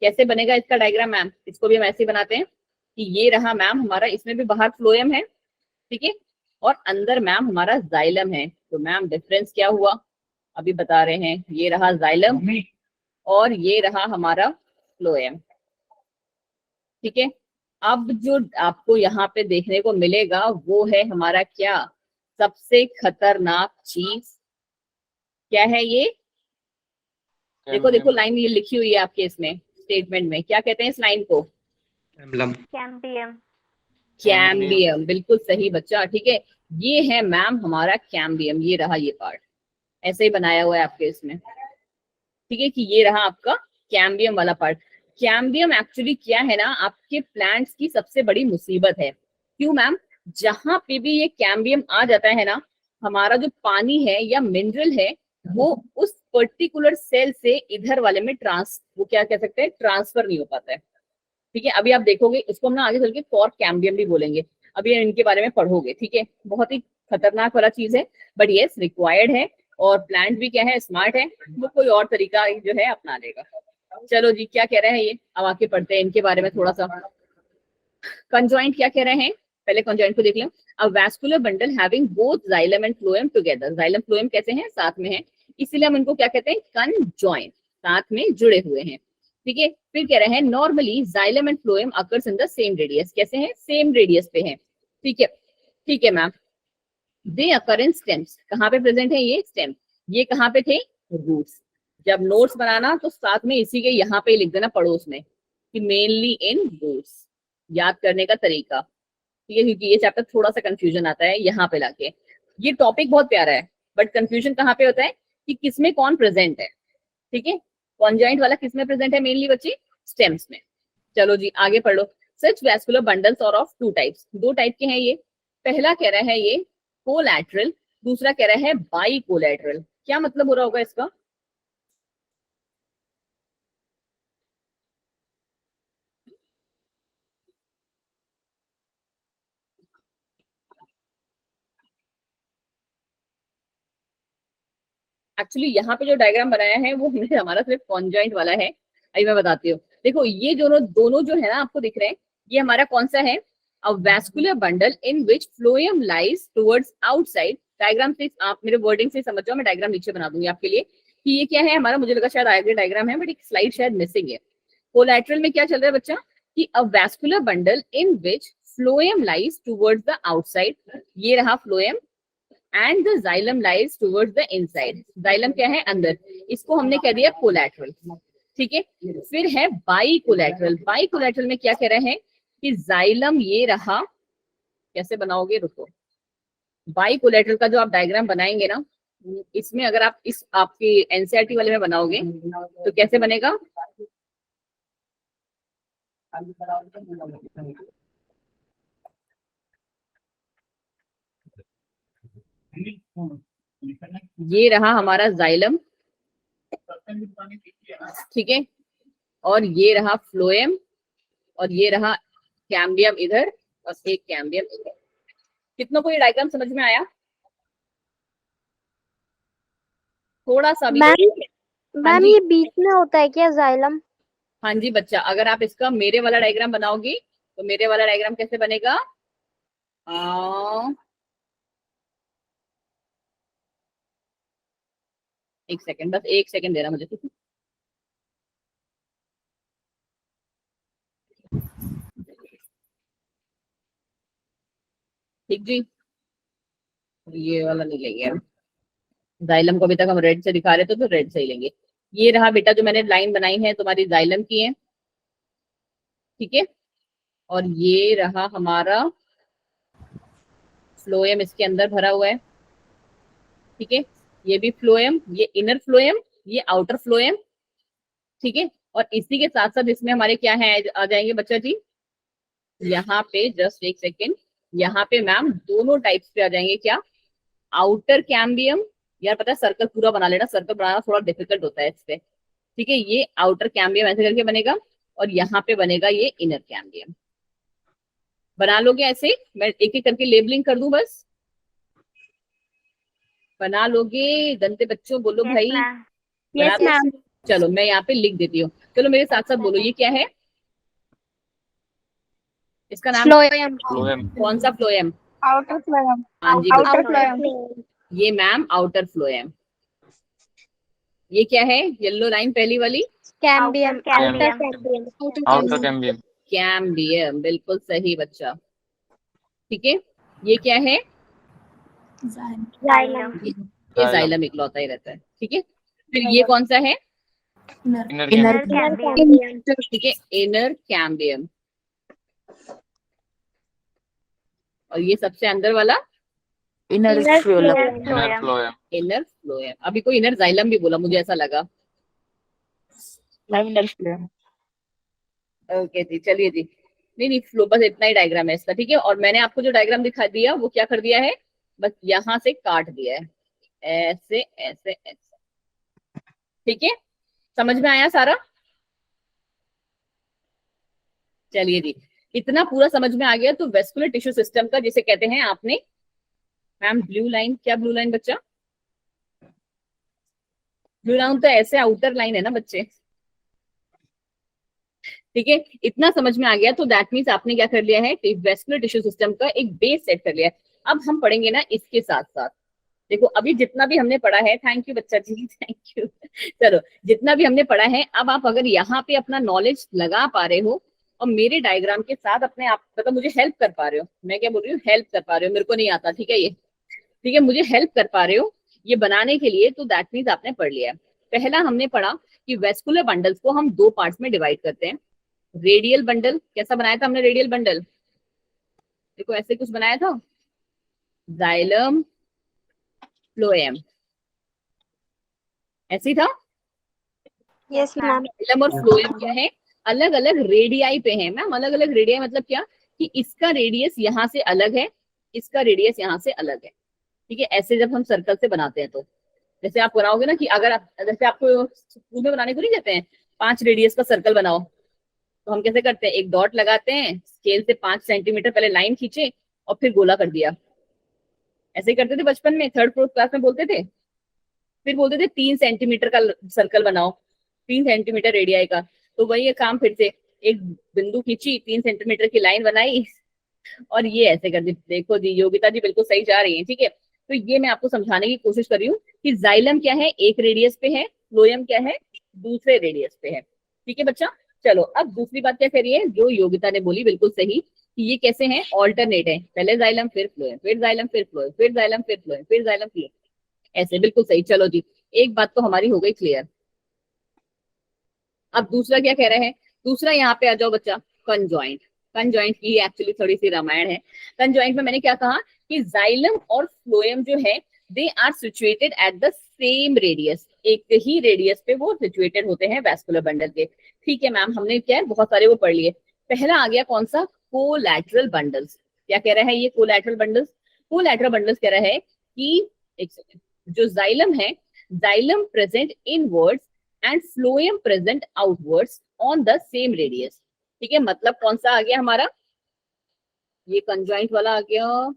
कैसे बनेगा इसका डायग्राम मैम? इसको भी हम ऐसे बनाते हैं कि ये रहा मैम हमारा, इसमें भी बाहर फ्लोएम है, ठीक है, और अंदर मैम हमारा जाइलम है। तो मैम डिफरेंस क्या हुआ अभी बता रहे हैं। ये रहा जाइलम और ये रहा हमारा फ्लोएम। ठीक है, अब जो आपको यहाँ पे देखने को मिलेगा वो है हमारा क्या? सबसे खतरनाक चीज क्या है ये? देखो देखो लाइन ये लिखी हुई है आपके इसमें स्टेटमेंट में, क्या कहते हैं इस लाइन को? कैम्बियम। कैम्बियम, बिल्कुल सही बच्चा। ठीक है, ये है मैम हमारा कैम्बियम। ये रहा ये पार्ट, ऐसे ही बनाया हुआ है आपके इसमें। ठीक है, कि ये रहा आपका कैम्बियम वाला पार्ट। कैम्बियम एक्चुअली क्या है ना, आपके प्लांट्स की सबसे बड़ी मुसीबत है। क्यों मैम? जहां पे भी ये कैम्बियम आ जाता है ना, हमारा जो पानी है या मिनरल है वो उस पर्टिकुलर सेल से इधर वाले में वो क्या कह सकते हैं, ट्रांसफर नहीं हो पाता है। ठीक है, अभी आप देखोगे इसको हम ना आगे चल के फॉर कैम्बियम भी बोलेंगे, अभी इनके बारे में पढ़ोगे। ठीक है, बहुत ही खतरनाक वाला चीज है, बट यस रिक्वायर्ड है। और प्लांट भी क्या है, स्मार्ट है, वो कोई और तरीका जो है अपना लेगा। चलो जी, क्या कह रहे हैं ये, अब आके पढ़ते हैं इनके बारे में थोड़ा सा। कंजॉइंट क्या कह रहे हैं, पहले कंजॉइंट को देख लो। A vascular bundle having both xylem and phloem together. Xylem phloem कैसे हैं? साथ में है, इसीलिए हम इनको क्या कहते हैं? कंजॉइंट, साथ में जुड़े हुए हैं। ठीक है, फिर कह रहे हैं normally xylem and phloem occurs in the same radius. कैसे हैं? सेम रेडियस पे हैं। ठीक है, ठीक है मैम। दे अकर इन स्टेम्स। कहाँ पे प्रेजेंट है ये? स्टेम। ये कहाँ पे थे? रूट्स। जब नोट्स बनाना तो साथ में इसी के यहाँ पे लिख देना पड़ोस में कि मेनली इन रूट्स। याद करने का तरीका, ठीक है, क्योंकि ये चैप्टर थोड़ा सा कंफ्यूजन आता है यहाँ पे लाके। ये टॉपिक बहुत प्यारा है बट कंफ्यूजन कहाँ पे होता है कि किसमें कौन प्रेजेंट है। ठीक है, कॉन्जॉइंट वाला किसमें प्रेजेंट है मेनली बच्चे? स्टेम्स में। चलो जी आगे पढ़ लो। सच वैस्कुलर बंडल्स और ऑफ टू टाइप्स। दो टाइप के हैं ये। पहला कह रहा है ये कोलैटरल, दूसरा कह रहा है बाई कोलैटरल। क्या मतलब हो रहा होगा इसका? एक्चुअली यहाँ पे जो डायग्राम बनाया है वो हमने हमारा सिर्फ कॉन्जॉइंट वाला है, अभी मैं बताती हूँ। देखो ये दोनों दोनों जो है ना आपको दिख रहे हैं, ये हमारा कौन सा है, a vascular bundle in which phloem lies towards outside. Diagram से आप मेरे वर्डिंग से समझ जाओ, मैं डायग्राम नीचे बना दूंगी आपके लिए कि ये क्या है हमारा, मुझे लगा शायद आगे डायग्राम है बट एक स्लाइड शायद मिसिंग है। कोलैटरल में क्या चल रहा है बच्चा कि a vascular bundle in which phloem lies towards the outside, ये रहा phloem, and the xylem lies towards the inside. Xylem क्या है, अंदर, इसको हमने कह दिया कोलैटरल, ठीक है। फिर है बाई कोलैटरल। बाई कोलैटरल में क्या कह रहे हैं कि जाइलम ये रहा, कैसे बनाओगे रुको, बाई कोलैटरल का जो आप डायग्राम बनाएंगे ना, इसमें अगर आप इस आपके एनसीईआरटी वाले में बनाओगे तो कैसे बनेगा, ये रहा हमारा जाइलम, ठीक है, और ये रहा फ्लोएम, और ये रहा कैम्बियम इधर, और एक कैम्बियम इधर। कितनों को ये डायग्राम समझ में आया? थोड़ा सा भी? मैम ये बीच में होता है क्या जाइलम? हाँ जी बच्चा, अगर आप इसका मेरे वाला डायग्राम बनाओगी तो मेरे वाला डायग्राम कैसे बनेगा, एक सेकंड, बस एक सेकंड देना मुझे। ठीक जी, ये वाला नहीं लेंगे हम, जाइलम को अभी तक हम रेड से दिखा रहे थे तो रेड से ही लेंगे। ये रहा बेटा जो मैंने लाइन बनाई है तुम्हारी जाइलम की है, ठीक है, और ये रहा हमारा फ्लोएम, इसके अंदर भरा हुआ है, ठीक है, ये भी फ्लोएम, ये इनर फ्लोएम, ये आउटर फ्लोएम, ठीक है। और इसी के साथ साथ इसमें हमारे क्या है आ जाएंगे बच्चा जी, यहाँ पे जस्ट एक सेकेंड, यहाँ पे मैम दोनों टाइप्स पे आ जाएंगे, क्या, आउटर कैम्बियम, यार पता है सर्कल पूरा बना लेना, सर्कल बनाना थोड़ा डिफिकल्ट होता है इस पे, ठीक है, ये आउटर कैम्बियम ऐसे करके बनेगा, और यहाँ पे बनेगा ये इनर कैम्बियम। बना लोगे ऐसे, मैं एक एक करके लेबलिंग कर दूं बस, बना लोगे गंदे बच्चों, बोलो भाई। Yes ma'am. चलो मैं यहाँ पे लिख देती हूँ, चलो मेरे साथ साथ बोलो, ये क्या है, इसका नाम फ्लोएम। फ्लोएम। कौन सा फ्लोएम, आउटर फ्लोएम। हाँ जी आउटर good. फ्लोएम। ये मैम आउटर फ्लोएम। ये क्या है, येलो लाइन पहली वाली, cambium. Cambium. Cambium. Outer cambium. Cambium, बिल्कुल सही बच्चा, ठीक है। ये क्या है, जाइलम। ये जाइलम इकलौता ही रहता है, ठीक है। फिर ये कौन सा है, इनर इनर कैम्बियम। कैम्बियम। ठीक है, इनर कैम्बियम। और ये सबसे अंदर वाला inner phloem. Inner phloem. Inner phloem. अभी कोई इनर जाइलम भी बोला, मुझे ऐसा लगा। Inner phloem. ओके जी, चलिए जी, नहीं नहीं फ्लो, बस इतना ही डायग्राम है इसका, ठीक है। और मैंने आपको जो डायग्राम दिखा दिया वो क्या कर दिया है, बस यहाँ से काट दिया है, ऐसे ऐसे ऐसे, ठीक है, समझ में आया सारा? चलिए जी, इतना पूरा समझ में आ गया तो वेस्कुलर टिश्यू सिस्टम का जिसे कहते हैं आपने, मैम ब्लू लाइन, क्या ब्लू लाइन बच्चा, ब्लू लाइन तो ऐसे आउटर लाइन है ना बच्चे, ठीक है। इतना समझ में आ गया तो दैट मीन्स आपने क्या कर लिया है, वेस्कुलर टिश्यू सिस्टम का एक बेस सेट कर लिया है। अब हम पढ़ेंगे ना इसके साथ साथ, देखो अभी जितना भी हमने पढ़ा है, थैंक यू बच्चा जी, थैंक यू, चलो जितना भी हमने पढ़ा है, अब आप अगर यहाँ पे अपना नॉलेज लगा पा रहे हो और मेरे डायग्राम के साथ अपने आप मतलब मुझे हेल्प कर पा रहे हो, मैं क्या बोल रही हूँ, हेल्प कर पा रहे हो, मेरे को नहीं आता, ठीक है ये, ठीक है, मुझे हेल्प कर पा रहे हो ये बनाने के लिए, तो दैट मीन्स आपने पढ़ लिया है। पहला हमने पढ़ा कि वेस्कुलर बंडल्स को हम दो पार्ट्स में डिवाइड करते हैं। रेडियल बंडल, कैसा बनाया था हमने रेडियल बंडल, देखो ऐसे कुछ बनाया था, जाइलम फ्लोएम, ऐसे ही था। Yes ma'am. जाइलम और फ्लोएम क्या है, अलग अलग रेडियाई पे है मैम, अलग अलग रेडियाई मतलब क्या कि इसका रेडियस यहाँ से अलग है, इसका रेडियस यहाँ से अलग है, ठीक है। ऐसे जब हम सर्कल से बनाते हैं तो जैसे आप बनाओगे ना कि अगर आप, जैसे आपको स्कूल में बनाने को नहीं कहते हैं 5 रेडियस का सर्कल बनाओ, तो हम कैसे करते हैं, एक डॉट लगाते हैं, स्केल से 5 सेंटीमीटर पहले लाइन खींचे और फिर गोला कर दिया, ऐसे ही करते थे बचपन में, 3rd 4th क्लास में बोलते थे। फिर बोलते थे 3 सेंटीमीटर का सर्कल बनाओ, 3 सेंटीमीटर रेडियाई का, तो वही ये काम फिर से, एक बिंदु खींची, 3 सेंटीमीटर की लाइन बनाई और ये ऐसे कर दी। देखो जी योगिता जी बिल्कुल सही जा रही है, ठीक है। तो ये मैं आपको समझाने की कोशिश कर रही हूँ कि जाइलम क्या है, एक रेडियस पे है, फ्लोएम क्या है, दूसरे रेडियस पे है, ठीक है बच्चा। चलो अब दूसरी बात क्या करिए, जो योगिता ने बोली बिल्कुल सही, कि ये कैसे हैं, ऑल्टरनेट है, पहले जाइलम फिर फ्लोएम, फिर जाइलम फिर फ्लोएम, फिर जाइलम फिर फ्लोएम, फिर जाइलम फ्लोएम, ऐसे बिल्कुल सही। चलो जी, एक बात तो हमारी हो गई क्लियर। अब दूसरा क्या कह रहे हैं, दूसरा यहाँ पे आ जाओ बच्चा, कंजॉइंट। कंजॉइंट की एक्चुअली थोड़ी सी रामायण है। कंजॉइंट में मैंने क्या कहा कि जाइलम और फ्लोएम जो है they are situated at the same radius, एक ही रेडियस पे वो सिचुएटेड होते हैं वैस्कुलर बंडल के, ठीक है मैम। हमने क्या है बहुत सारे वो पढ़ लिए। पहला आ गया कौन सा, कोलैटरल बंडल्स। क्या कह रहा है ये कोलैटरल बंडल्स, कोलैटरल बंडल्स कह रहा है कि एक सेकंड, जो जाइलम है, xylem present inwards and phloem present outwards on the same radius, ठीक है। मतलब कौन सा आ गया हमारा, ये कंजॉइंट वाला आ गया,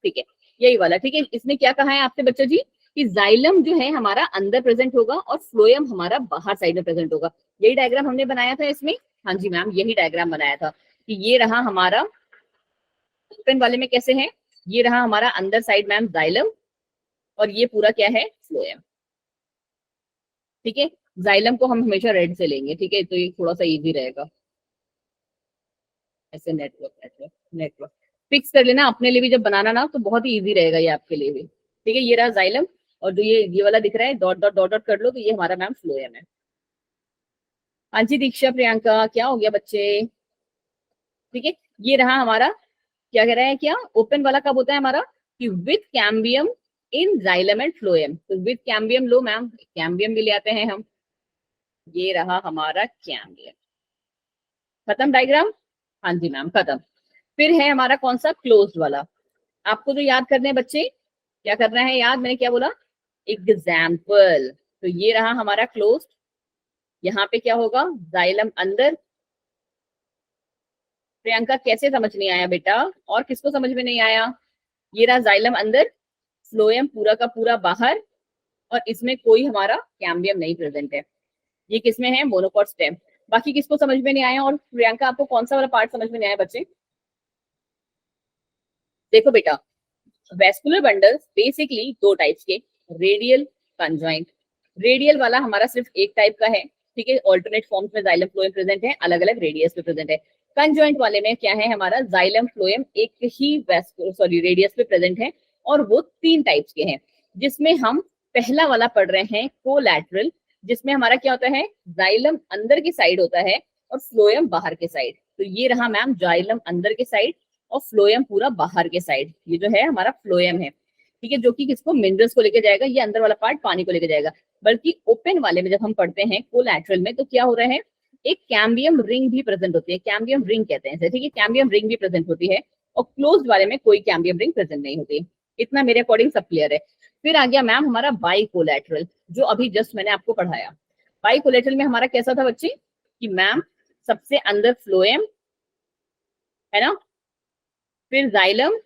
ठीक है, यही वाला, ठीक है। इसने क्या कहा है आपसे बच्चा जी कि जाइलम जो है हमारा अंदर प्रेजेंट होगा और फ्लोएम हमारा बाहर साइड में प्रेजेंट होगा। यही डायग्राम हमने बनाया था इसमें, हाँ जी मैम यही डायग्राम बनाया था कि ये रहा हमारा ओपन वाले में कैसे है, ये रहा हमारा अंदर साइड मैम जाइलम और ये पूरा क्या है फ्लोएम, ठीक है। जाइलम को हम हमेशा रेड से लेंगे, ठीक है, तो ये थोड़ा सा इजी रहेगा। ऐसे नेटवर्क नेटवर्क नेटवर्क फिक्स कर लेना अपने लिए भी, जब बनाना ना तो बहुत ही इजी रहेगा ये आपके लिए भी, ठीक है। ये रहा जाइलम और जो ये वाला दिख रहा है डॉट डॉट डॉट डॉट कर लो, तो ये हमारा मैम फ्लोएम है। हाँ जी दीक्षा प्रियंका, क्या हो गया बच्चे, ठीक है। ये रहा हमारा, क्या कह रहा है, क्या ओपन वाला कब होता है हमारा, कि with cambium in xylem and phloem. तो विथ कैम्बियम लो मैम, कैम्बियम भी ले आते हैं हम, ये रहा हमारा कैम्बियम। खत्म डायग्राम, हाँ जी मैम खत्म। फिर है हमारा कौन सा, क्लोज्ड वाला। आपको जो याद करने हैं बच्चे, क्या करना है याद, मैंने क्या बोला, एग्जाम्पल। तो ये रहा हमारा क्लोज्ड, यहाँ पे क्या होगा, जाइलम अंदर। प्रियंका कैसे समझ नहीं आया बेटा, और किसको समझ में नहीं आया, ये रहा जाइलम अंदर, फ्लोएम पूरा का पूरा बाहर, और इसमें कोई हमारा कैम्बियम नहीं प्रेजेंट है। ये किसमें है, मोनोकॉट स्टेम। बाकी किसको समझ में नहीं आया, और प्रियंका आपको कौन सा वाला पार्ट समझ में नहीं आया बच्चे। देखो बेटा, वेस्कुलर बंडल्स बेसिकली दो टाइप्स के, रेडियल, कंजॉइंट। रेडियल वाला हमारा सिर्फ एक टाइप का है, ठीक है, ऑल्टरनेट फॉर्म्स में जाइलम फ्लोएम प्रेजेंट है, अलग अलग रेडियस पे प्रेजेंट है। कंजॉइंट वाले में क्या है हमारा, जाइलम फ्लोएम एक ही रेडियस पे प्रेजेंट है, और वो 3 टाइप्स के हैं, जिसमें हम पहला वाला पढ़ रहे हैं कोलैटरल, जिसमें हमारा क्या होता है, जाइलम अंदर की साइड होता है और फ्लोएम बाहर के साइड। तो ये रहा मैम जाइलम अंदर के साइड और फ्लोएम पूरा बाहर के साइड, ये जो है हमारा फ्लोएम है, ठीक है, जो कि किसको, मिनरल्स को लेके जाएगा, ये अंदर वाला पार्ट पानी को लेके जाएगा। बल्कि ओपन वाले में जब हम पढ़ते हैं कोलैटरल में, तो क्या हो रहा है, एक कैम्बियम रिंग भी प्रेजेंट होती है, कैम्बियम रिंग कहते हैं, ठीक है, कैम्बियम रिंग भी प्रेजेंट होती है, और क्लोज्ड वाले में कोई कैम्बियम रिंग प्रेजेंट नहीं होती। इतना मेरे अकॉर्डिंग सब क्लियर है। फिर आ गया मैम हमारा बाइकोलैटरल, जो अभी जस्ट मैंने आपको पढ़ाया। बाइकोलैटरल में हमारा कैसा था बच्चे, कि मैम सबसे अंदर फ्लोएम है ना, फिर जाइलम,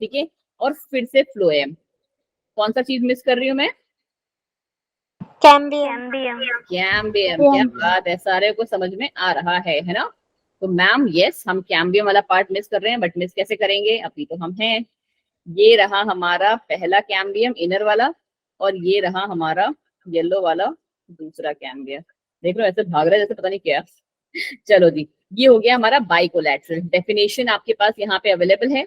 ठीक है, और फिर से फ्लोएम। कौन सा चीज मिस कर रही हूँ मैं, कैम्बियम। कैम्बियम। क्या बात है, सारे को समझ में आ रहा है ना। तो मैम यस, हम कैम्बियम वाला पार्ट मिस कर रहे हैं, बट मिस कैसे करेंगे, अभी तो हम हैं। ये रहा हमारा पहला कैम्बियम इनर वाला, और ये रहा हमारा येलो वाला दूसरा कैम्बियम। देख लो ऐसे भाग रहा है जैसे पता नहीं क्या। चलो जी, ये हो गया हमारा बाइकोलैटरल। डेफिनेशन आपके पास यहाँ पे अवेलेबल है,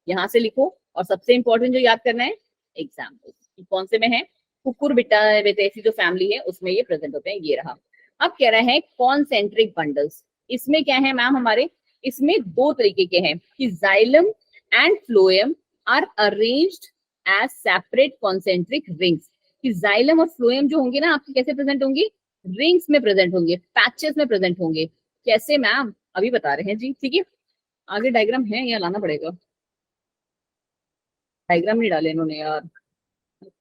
यहाँ से लिखो। और सबसे इंपॉर्टेंट जो याद करना है, एग्जाम्पल कौन से में है, कुकुर बिटा बेटेसी जो फैमिली है उसमें ये प्रेजेंट होते हैं, ये रहा। अब कह रहे हैं कॉन्सेंट्रिक बंडल्स। इसमें क्या है मैम हमारे, इसमें 2 तरीके के हैं, कि xylem and phloem are arranged as separate concentric rings. कि जाइलम और फ्लोएम जो होंगे ना आपके कैसे प्रेजेंट होंगे, रिंग्स में प्रेजेंट होंगे, पैचेस में प्रेजेंट होंगे। कैसे मैम, अभी बता रहे हैं जी, ठीक है। आगे डायग्राम है या लाना पड़ेगा, डायग्राम नहीं डाले इन्होंने यार,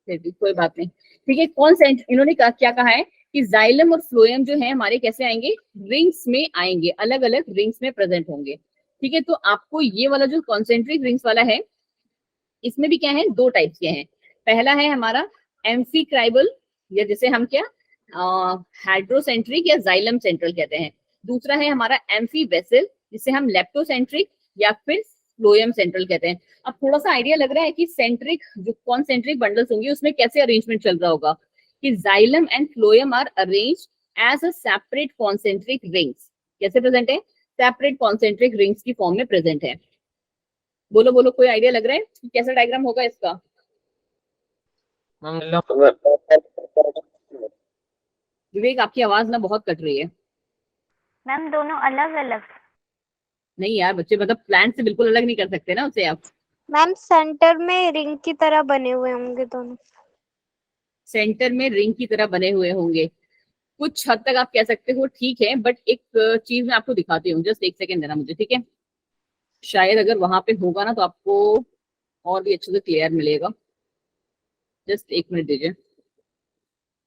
कोई बात नहीं, ठीक है। कौन सा इन्होंने क्या कहा है कि जाइलम और फ्लोएम जो है हमारे कैसे आएंगे, रिंग्स में आएंगे, अलग अलग रिंग्स में प्रेजेंट होंगे, ठीक है। तो आपको ये वाला जो कॉन्सेंट्रिक रिंग्स वाला है, इसमें भी क्या है, 2 टाइप्स के हैं। पहला है हमारा एम्फीक्राइबल या जिसे हम क्या हाइड्रोसेंट्रिक या जाइलम सेंट्रल कहते हैं। दूसरा है हमारा एम्फी वेसल जिसे हम लेप्टोसेंट्रिक या फिर फ्लोएम सेंट्रल कहते हैं। अब थोड़ा सा आइडिया लग रहा है कि सेंट्रिक जो कॉन्सेंट्रिक बंडल्स होंगे उसमें कैसे अरेंजमेंट चल रहा होगा कि xylem and phloem are arranged as a separate concentric rings. कैसे प्रेजेंट है? सेपरेट कॉन्सेंट्रिक रिंग्स की फॉर्म में प्रेजेंट है। बोलो बोलो, कोई आइडिया लग रहा है कि कैसा डायग्राम होगा इसका? मैम विवेक आपकी आवाज ना बहुत कट रही है। मैम दोनों अलग अलग। नहीं यार बच्चे, मतलब प्लांट से बिल्कुल अलग नहीं कर सकते ना उसे आप। मैम सेंटर में रिंग की तरह बने हुए होंगे दोनों। सेंटर में रिंग की तरह बने हुए होंगे, कुछ हद तक आप कह सकते हो, ठीक है। बट एक चीज मैं आपको दिखाती हूँ, जस्ट एक सेकंड देना मुझे, ठीक है? शायद अगर वहां पे होगा ना तो आपको और भी अच्छे से क्लियर मिलेगा। जस्ट एक मिनट दीजिए।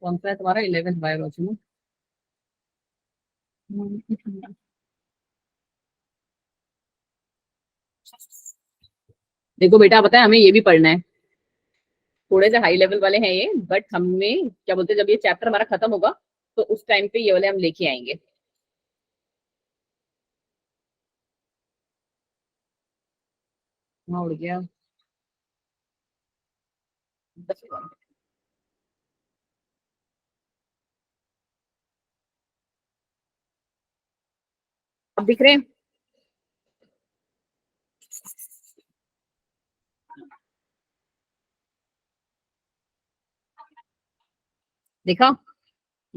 कौन सा है तुम्हारा? 11th बायोलॉजी में। देखो बेटा, बताए हमें ये भी पढ़ना है, थोड़े से हाई लेवल वाले हैं ये, बट हमें क्या बोलते हैं, जब ये चैप्टर हमारा खत्म होगा तो उस टाइम पे ये वाले हम लेके आएंगे। हाँ उड़ गया। बस अब दिख रहे हैं? देखा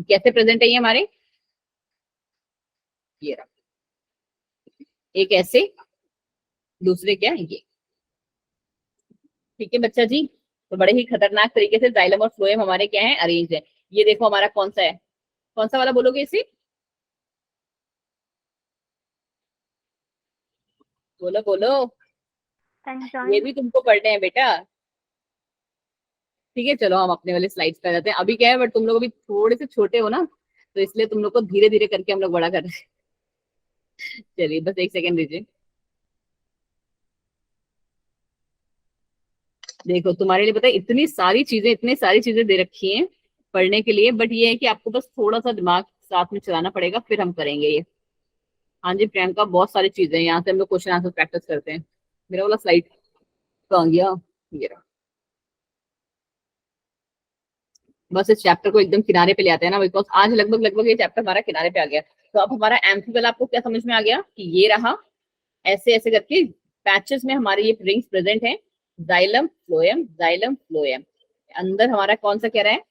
कैसे प्रेजेंट है ये हमारे? ये रहा, एक ऐसे, दूसरे क्या ये। ठीक है बच्चा जी, तो बड़े ही खतरनाक तरीके से जाइलम और फ्लोएम हमारे क्या है, अरेंज है। ये देखो हमारा कौन सा है, कौन सा वाला बोलोगे इसे? बोलो बोलो, ये भी तुमको पढ़ने हैं बेटा। ठीक है चलो हम अपने वाले स्लाइड्स पे आ जाते हैं। अभी क्या है, बट तुम लोग अभी थोड़े से छोटे हो ना, तो इसलिए तुम लोग को धीरे धीरे करके हम लोग बड़ा कर रहे हैं। चलिए बस एक सेकंड दीजिए। देखो तुम्हारे लिए पता है इतनी सारी चीजें, इतनी सारी चीजें दे रखी हैं पढ़ने के लिए, बट ये है कि आपको बस थोड़ा सा दिमाग साथ में चलाना पड़ेगा, फिर हम करेंगे ये। हाँ जी प्रियंका, बहुत सारी चीजें यहाँ से हम लोग क्वेश्चन आंसर प्रैक्टिस करते हैं। मेरा वाला स्लाइड कहाँ गया? ये रहा। बस इस चैप्टर को एकदम किनारे पे ले आते हैं ना, बिकॉज आज लगभग लगभग ये चैप्टर हमारा किनारे पे आ गया। तो अब हमारा एम्फी आपको क्या समझ में आ गया कि ये रहा, ऐसे ऐसे करके पैचेस में हमारे ये रिंग्स प्रेजेंट हैं। Xylem phloem, xylem phloem. अंदर हमारा कौन सा कह रहा है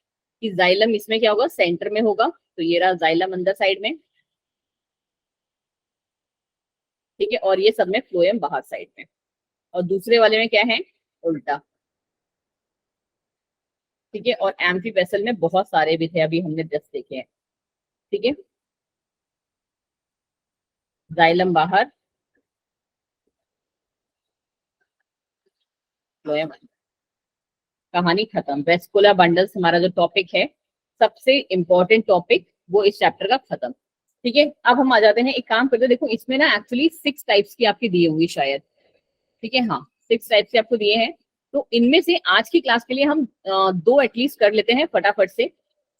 कि जाइलम इसमें क्या होगा, सेंटर में होगा, तो ये रहा जाइलम अंदर साइड में, ठीक है। और ये सब में फ्लोएम बाहर साइड में, और दूसरे वाले में क्या है, उल्टा, ठीक है। और एम्फी वेसल में बहुत सारे भी थे, अभी हमने जस्ट देखे हैं, ठीक है। जाइलम बाहर, फ्लोएम, कहानी खत्म। वेस्कुलर बंडल्स हमारा जो टॉपिक है, सबसे इंपॉर्टेंट टॉपिक, वो इस चैप्टर का खत्म, ठीक है। अब हम आ जाते हैं, एक काम करते हैं, देखो इसमें ना एक्चुअली 6 टाइप्स की आपकी दी होंगी शायद, ठीक है। हाँ 6 टाइप्स के आपको दिए हैं, तो इनमें से आज की क्लास के लिए हम 2 एटलीस्ट कर लेते हैं फटाफट से,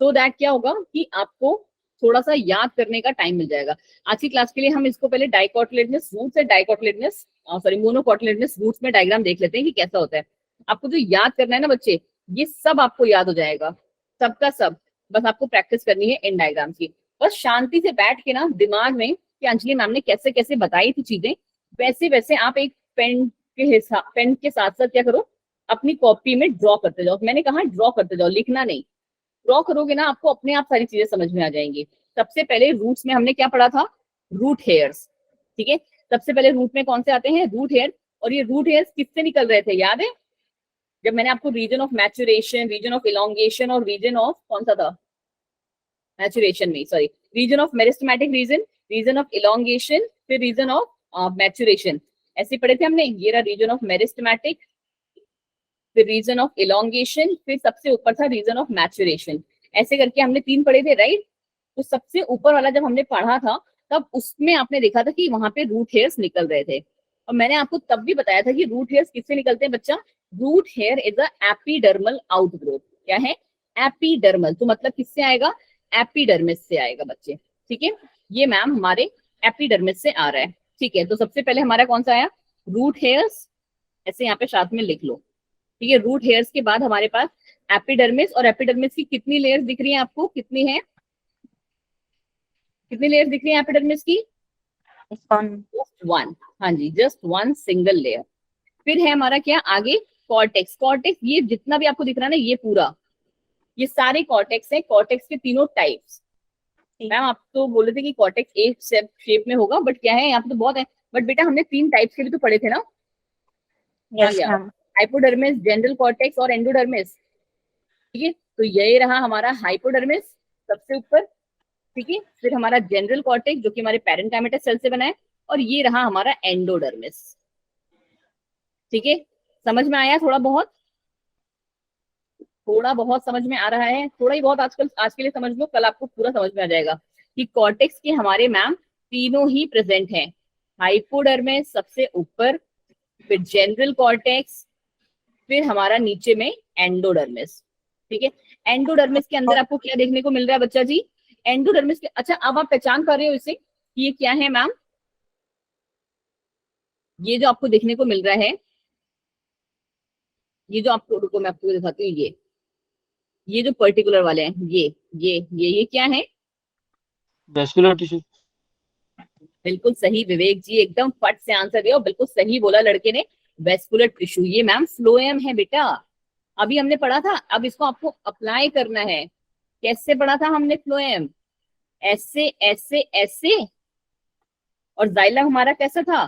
तो दैट क्या होगा कि आपको थोड़ा सा याद करने का टाइम मिल जाएगा। आज की क्लास के लिए हम इसको पहले डाइकोटिलेडनस रूट्स और डाइकोटिलेडनस सॉरी मोनोकोटिलेडनस रूट्स में डायग्राम देख लेते हैं कि कैसा होता है। आपको जो याद करना है ना बच्चे, ये सब आपको याद हो जाएगा, सबका सब। बस आपको प्रैक्टिस करनी है इन डायग्राम्स की। बस शांति से बैठ के ना दिमाग में कि अंजलि मैम ने कैसे कैसे बताई थी चीजें, वैसे वैसे आप एक पेन के साथ साथ क्या करो, अपनी कॉपी में ड्रॉ करते जाओ। मैंने कहा ड्रॉ करते जाओ, लिखना नहीं। ड्रॉ करोगे ना आपको अपने आप सारी चीजें समझ में आ जाएंगी। सबसे पहले रूट्स में हमने क्या पढ़ा था, रूट हेयर्स, ठीक है। सबसे पहले रूट में कौन से आते हैं, रूट हेयर। और ये रूट हेयर्स किससे निकल रहे थे, याद है? जब मैंने आपको region of maturation, region of elongation और रीजन ऑफ कौन सा था, मैचुरेशन में sorry, region of meristematic region, region of elongation, फिर रीजन ऑफ मैचुरेशन, ऐसे पढ़े थे हमने। ये रहा रीजन ऑफ मेरिस्टेमेटिक, फिर रीजन ऑफ इलोंगेशन, फिर सबसे ऊपर था रीजन ऑफ मैचुरेशन। ऐसे करके हमने 3 पढ़े थे, राइट। तो सबसे ऊपर वाला जब हमने पढ़ा था, तब उसमें आपने देखा था कि वहां पे रूट हेयर्स निकल रहे थे, और मैंने आपको तब भी बताया था कि रूट हेयर्स किससे निकलते हैं बच्चा, root hair is a epidermal outgrowth. क्या है, एपिडर्मल। तो मतलब किससे आएगा, एपिडर्मिस से आएगा बच्चे, ठीक है। ये मैम हमारे एपिडर्मिस से आ रहा है, ठीक है। तो सबसे पहले हमारा कौन सा आया, रूट हेयर्स, ऐसे यहाँ पे साथ में लिख लो, ठीक है। रूट हेयर्स के बाद हमारे पास एपिडर्मिस, और एपिडर्मिस की कितनी लेयर्स दिख रही है आपको, कितनी है, कितनी लेयर्स दिख रही है एपिडर्मिस की, जस्ट वन, हाँ जी, जस्ट वन सिंगल लेयर। फिर है हमारा क्या आगे, कॉर्टेक्स। कॉर्टेक्स ये जितना भी आपको दिख रहा है ना, ये पूरा, ये सारे कॉर्टेक्स है। कॉर्टेक्स के तीनों टाइप्स, मैम आप तो बोल रहे थे कि कॉर्टेक्स एक शेप में होगा, बट क्या है यहाँ पे तो बहुत है। बट बेटा हमने 3 टाइप्स के भी तो पढ़े थे ना, हाइपोडर्मिस, जनरल कॉर्टेक्स और एंडोडर्मिस, ठीक है। तो ये रहा हमारा हाइपोडर्मिस सबसे ऊपर, ठीक है। फिर हमारा जनरल कॉर्टेक्स जो कि हमारे पैरेन्काइमेटस सेल से बना है, और ये रहा हमारा एंडोडर्मिस, ठीक है। समझ में आया, थोड़ा बहुत, थोड़ा बहुत समझ में आ रहा है, थोड़ा ही बहुत, आजकल आज के लिए समझ लो, कल आपको पूरा समझ में आ जाएगा कि कॉर्टेक्स के हमारे मैम तीनों ही प्रेजेंट हैं। हाइपोडर्मिस सबसे ऊपर, फिर जनरल कॉर्टेक्स, फिर हमारा नीचे में एंडोडर्मिस, ठीक है। एंडोडर्मिस के अंदर आपको क्या देखने को मिल रहा है बच्चा जी, एंडोडर्मिस के, अच्छा अब आप पहचान कर रहे हो इसे कि ये क्या है मैम, ये जो आपको देखने को मिल रहा है, ये जो आपको, रुको मैं आपको दिखाती हूँ, ये जो पर्टिकुलर वाले हैं, ये क्या है, वेस्कुलर टिश्यू। बिल्कुल सही विवेक जी, एकदम फट से आंसर दिया और बिल्कुल सही बोला लड़के ने, वेस्कुलर टिश्यू। ये मैम फ्लोएम है बेटा, अभी हमने पढ़ा था, अब इसको आपको अप्लाई करना है। कैसे पढ़ा था हमने फ्लोएम, ऐसे ऐसे ऐसे, और जाइलम हमारा कैसा था,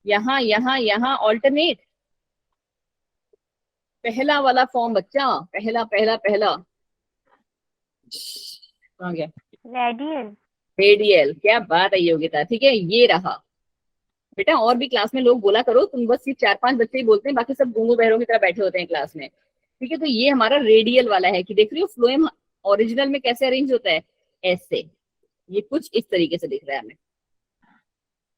यहाँ यहाँ यहाँ ऑल्टरनेट, पहला वाला फॉर्म बच्चा, पहला पहला पहला, कहाँ गया, रेडियल। रेडियल, क्या बात है योगिता, ठीक है। ये रहा बेटा, और भी क्लास में लोग बोला करो, तुम बस ये 4-5 बच्चे ही बोलते हैं, बाकी सब गूंगो बहरों की तरह बैठे होते हैं क्लास में, ठीक है। तो ये हमारा रेडियल वाला है, कि देख रही हो फ्लोएम ओरिजिनल में कैसे अरेंज होता है, ऐसे, ये कुछ इस तरीके से दिख रहा है हमें,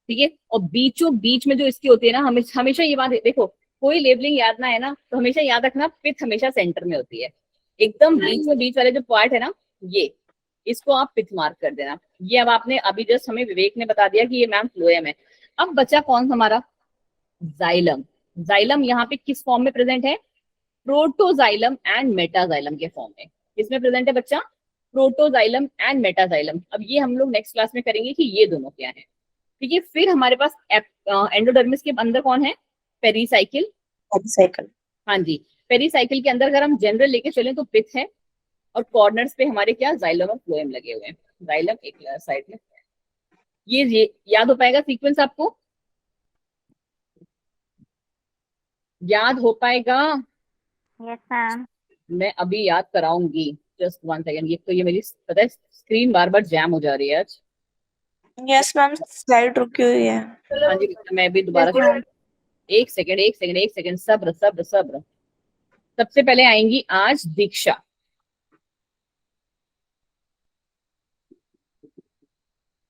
ठीक है। और बीचों बीच में जो इसकी होती है ना, हमेशा ये बात देखो, कोई लेबलिंग याद ना है ना, तो हमेशा याद रखना पिथ हमेशा सेंटर में होती है, एकदम बीच में, बीच वाले जो पार्ट है ना, ये, इसको आप पिथ मार्क कर देना। ये अब आपने अभी जस्ट हमें विवेक ने बता दिया कि ये मैम फ्लोएम है। अब बचा कौन हमारा, जाइलम। जाइलम यहाँ पे किस फॉर्म में प्रेजेंट है, प्रोटोजाइलम एंड मेटाजाइलम के फॉर्म में। किसमें प्रेजेंट है बच्चा, प्रोटोजाइलम एंड मेटाजाइलम। अब ये हम लोग नेक्स्ट क्लास में करेंगे कि ये दोनों क्या है, ठीक है। फिर हमारे पास एंडोडर्मिस के अंदर कौन है, पेरीसाइकिल, हाँ जी। पेरीसाइकिल के अंदर अगर हम जनरल लेके चलें तो पिथ है, और कॉर्नर्स पे हमारे क्या, जाइलम और फ्लोएम लगे हुए हैं। जाइलम एक साइड में, ये याद हो पाएगा सीक्वेंस आपको, याद हो पाएगा, यस मैम। मैं अभी याद कराऊंगी, जस्ट 1 सेकेंड। ये तो ये मेरी पता है स्क्रीन बार बार जैम हो जा रही है आज। यस मैम, स्लाइड रुकी हुई है। हाँ जी, मैं भी दोबारा से, एक सेकेंड, सब्र सब्र सब्र। सबसे पहले आएंगी आज दीक्षा,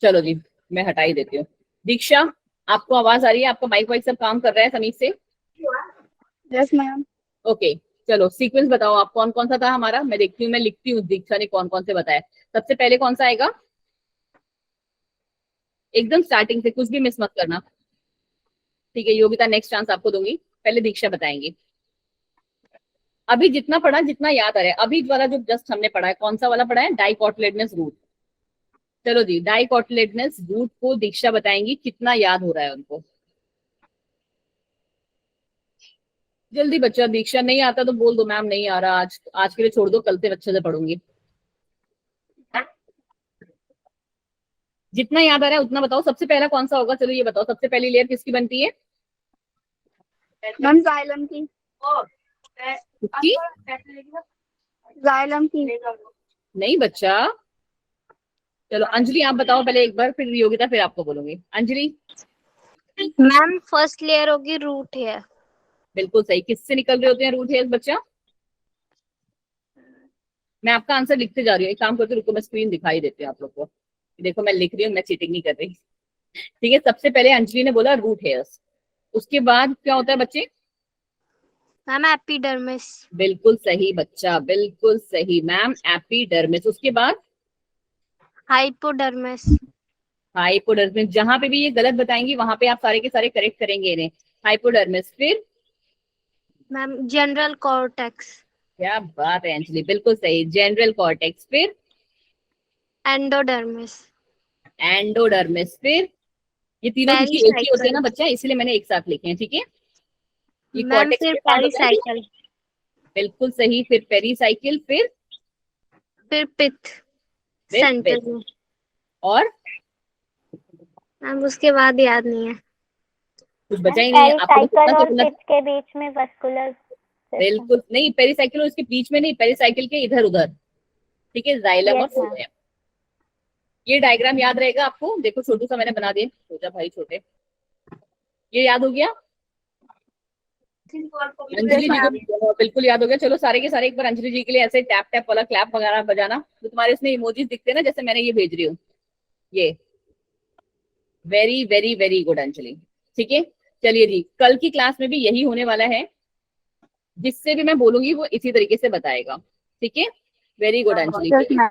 चलो जी मैं हटा ही देती हूँ। दीक्षा आपको आवाज आ रही है, आपका माइक वाइक सब काम कर रहा है समीर से, यस मैम। ओके। चलो सीक्वेंस बताओ आप, कौन कौन सा था हमारा, मैं देखती हूँ, मैं लिखती हूँ दीक्षा ने कौन कौन से बताया। सबसे पहले कौन सा आएगा, एकदम स्टार्टिंग से, कुछ भी मिस मत करना, ठीक है। योगिता नेक्स्ट चांस आपको दूंगी, पहले दीक्षा बताएंगी। अभी जितना पढ़ा, जितना याद आ रहा है, अभी वाला जो जस्ट हमने पढ़ा है, कौन सा वाला पढ़ा है, डाइकोटिलेडनस रूट। चलो जी, डाइकोटिलेडनस रूट को दीक्षा बताएंगी, कितना याद हो रहा है उनको, जल्दी बच्चा। दीक्षा नहीं आता तो बोल दो मैम नहीं आ रहा, आज के लिए छोड़ दो, कल से अच्छे से पढ़ूंगी। जितना याद आ रहा है उतना बताओ। सबसे पहला कौन सा होगा, चलो ये बताओ, सबसे पहली लेयर किसकी बनती है, मैम जाइलम की। किसकी, जाइलम की। नहीं बच्चा, चलो अंजलि आप बताओ पहले एक बार, फिर योगिता, फिर आपको बोलूंगी। अंजलि, मैम फर्स्ट लेयर होगी रूट हेयर। बिल्कुल सही। किससे निकल रहे होते हैं रूट हेयर्स बच्चा, मैं आपका आंसर लिखते जा रही हूँ, एक काम करते रुको, मैं स्क्रीन दिखाई देती हूँ आप लोग को, देखो मैं लिख रही हूँ, मैं चीटिंग नहीं कर रही, ठीक है। सबसे पहले अंजलि ने बोला रूट हेयर्स, उसके बाद क्या होता है बच्चे, मैम एपिडर्मिस। बिल्कुल सही बच्चा, बिल्कुल सही मैम, एपिडर्मिस। उसके बाद हाइपोडर्मिस। हाइपोडर्मिस। जहां पे भी ये गलत बताएंगी वहां पे आप सारे के सारे करेक्ट करेंगे इन्हें। हाइपोडर्मिस, फिर मैम जनरल कॉर्टेक्स। क्या बात है अंजलि, बिल्कुल सही, जनरल कॉर्टेक्स। फिर एंडोडर्मिस। एंडोडर्मिस। फिर ये तीनों क्योंकि एक ही होते हैं ना पेरिसाइकिल। बच्चा, इसलिए मैंने एक साथ लिखे हैं, ठीक है। ये मैम कॉर्टेक्स फिर के पार्ट होता है। पेरिसाइकिल। बिल्कुल सही। फिर पेरीसाइकिल, फिर पिथ विथ सेंटर में। और मैम उसके बाद याद नहीं है। कुछ बचा ही नहीं है आपको, बस पेरिसाइकिल इतना और तो पिथ के बीच में वस्कुलर सिस्टम। बिल्कुल नहीं, पेरीसाइकिल और उसके बीच में नहीं, पेरीसाइकिल के इधर उधर, ठीक है, जाइलम और यस मैम। फ्लोएम। ये डायग्राम याद रहेगा आपको, देखो छोटू सा मैंने बना दिया, सोचा भाई छोटे, ये याद हो गया अंजलि जी को? बिल्कुल याद हो गया। चलो सारे के सारे एक बार अंजलि जी के लिए ऐसे टैप टैप वाला क्लैप वगैरह बजाना, तो तुम्हारे इसमें इमोजीज दिखते हैं ना, जैसे मैंने ये भेज रही हूँ ये। Very very very good Anjali, ठीक है। चलिए जी, कल की क्लास में भी यही होने वाला है, जिससे भी मैं बोलूंगी वो इसी तरीके से बताएगा, ठीक है। Very good Anjali.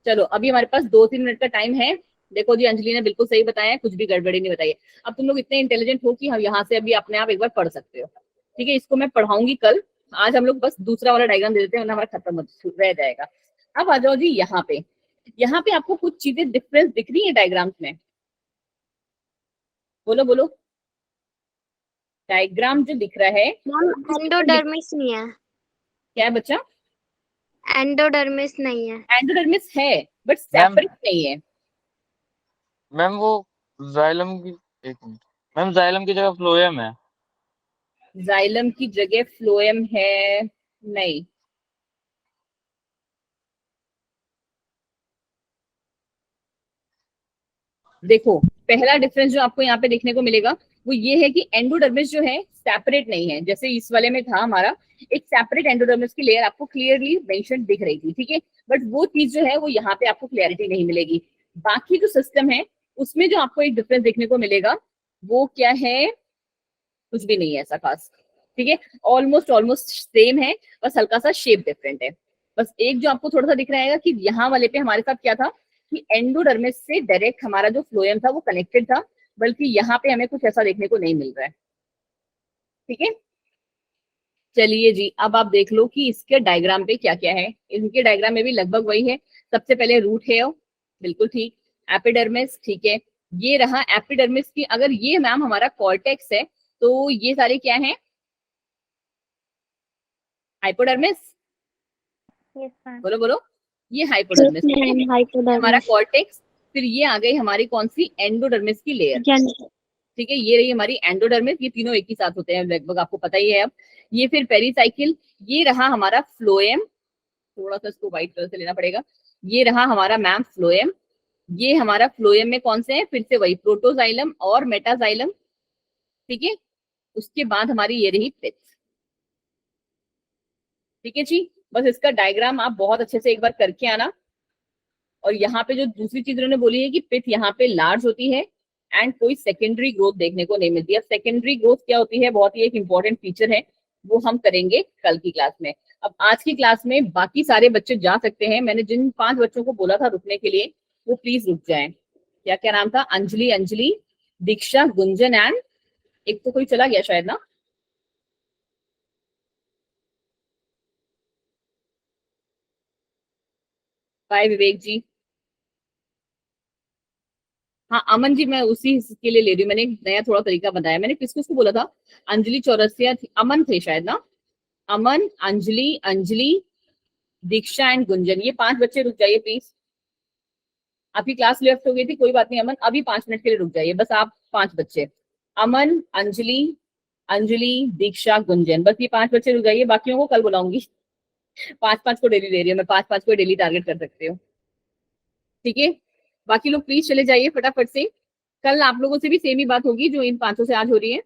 चलो अभी हमारे पास 2-3 मिनट का टाइम है। देखो जी अंजलि ने बिल्कुल सही बताया है, कुछ भी गड़बड़ी नहीं बताई है। अब तुम लोग इतने इंटेलिजेंट हो कि हम यहाँ से अभी अपने आप एक बार पढ़ सकते हो, ठीक है। इसको मैं पढ़ाऊंगी कल, आज हम लोग बस दूसरा वाला डायग्राम दे देते हैं, वरना हमारा खत्म रह जाएगा। अब आ जाओ जी यहाँ पे। यहाँ पे आपको कुछ चीजें डिफरेंस दिख रही है डायग्राम्स में, बोलो बोलो। डायग्राम जो दिख रहा है मैम एंडोडर्मिस नहीं है। क्या है बच्चा? एंडोडर्मिस नहीं है। एंडोडर्मिस है बट मैम सेपरेट नहीं है। मैम वो जाइलम की, एक मिनट मैम, जाइलम की जगह फ्लोएम है। जाइलम की जगह फ्लोएम है? नहीं, देखो पहला डिफरेंस जो आपको यहाँ पे देखने को मिलेगा वो ये है कि एंडोडर्मिस जो है सेपरेट नहीं है, जैसे इस वाले में था हमारा एक सेपरेट एंडोडर्मिस की लेयर आपको क्लियरली मेंशन दिख रही थी, ठीक है। बट वो चीज जो है वो यहाँ पे आपको क्लियरिटी नहीं मिलेगी। बाकी जो सिस्टम है उसमें जो आपको एक डिफरेंस देखने को मिलेगा वो क्या है? कुछ भी नहीं है ऐसा खास, ठीक है। ऑलमोस्ट ऑलमोस्ट सेम है, बस हल्का सा शेप डिफरेंट है। बस एक जो आपको थोड़ा सा दिख रहा है कि यहाँ वाले पे हमारे साथ क्या था कि एंडोडर्मिस से डायरेक्ट हमारा जो फ्लोएम था वो कनेक्टेड था, बल्कि यहाँ पे हमें कुछ ऐसा देखने को नहीं मिल रहा है, ठीक है। चलिए जी, अब आप देख लो कि इसके डायग्राम पे क्या क्या है। इनके डायग्राम में भी लगभग वही है। सबसे पहले रूट है, बिल्कुल ठीक। एपिडर्मिस, ठीक है। ये रहा एपिडर्मिस की, अगर ये मैम हमारा कॉर्टेक्स है तो ये सारे क्या है? हाइपोडर्मिस। Yes ma'am. बोलो बोलो, ये हाइपोडर्मिस, ठीक है, हमारा हाइपोडर्मिस। कॉर्टेक्स। फिर ये आ गई हमारी कौन सी? एंडोडर्मिस की लेयर, ठीक है। ये रही हमारी एंडोडर्मिस, ये तीनों एक ही साथ होते हैं लगभग, आपको पता ही है अब। ये फिर पेरीसाइकिल, ये रहा हमारा फ्लोएम, थोड़ा सा इसको व्हाइट कलर से लेना पड़ेगा। ये रहा हमारा मैम फ्लोएम। ये हमारा फ्लोएम में कौन से हैं? फिर से वही प्रोटोजाइलम और मेटाजाइलम, ठीक है। उसके बाद हमारी ये रही पिथ, ठीक है जी। बस इसका डायग्राम आप बहुत अच्छे से एक बार करके आना। और यहाँ पे जो दूसरी चीज उन्होंने बोली है कि पिथ यहाँ पे लार्ज होती है एंड कोई सेकेंडरी ग्रोथ देखने को नहीं मिलती है। सेकेंडरी ग्रोथ क्या होती है, बहुत ही एक इंपॉर्टेंट फीचर है, वो हम करेंगे कल की क्लास में। अब आज की क्लास में बाकी सारे बच्चे जा सकते हैं। मैंने जिन 5 बच्चों को बोला था रुकने के लिए वो प्लीज रुक जाएं। क्या क्या नाम था? अंजलि, अंजलि, दीक्षा, गुंजन एंड एक तो कोई चला गया शायद ना। बाय विवेक जी। हाँ अमन जी, मैं उसी के लिए ले रही हूँ, मैंने एक नया थोड़ा तरीका बताया। मैंने किसको किसको बोला था? अंजलि चौरसिया थी, अमन थे शायद ना। अमन, अंजलि, अंजलि, दीक्षा एंड गुंजन, ये 5 बच्चे रुक जाइए प्लीज। आपकी क्लास लेफ्ट हो गई थी, कोई बात नहीं अमन, अभी 5 मिनट के लिए रुक जाइए बस आप। 5 बच्चे, अमन, अंजलि, अंजलि, दीक्षा, गुंजन, बस ये 5 बच्चे रुक जाइए। बाकियों को कल बुलाऊंगी। 5-5 को डेली ले रही हूँ मैं, 5-5 को डेली टारगेट कर सकते हो, ठीक है। बाकी लोग प्लीज चले जाइए फटाफट से। कल आप लोगों से भी सेम ही बात होगी जो इन 5 से आज हो रही है।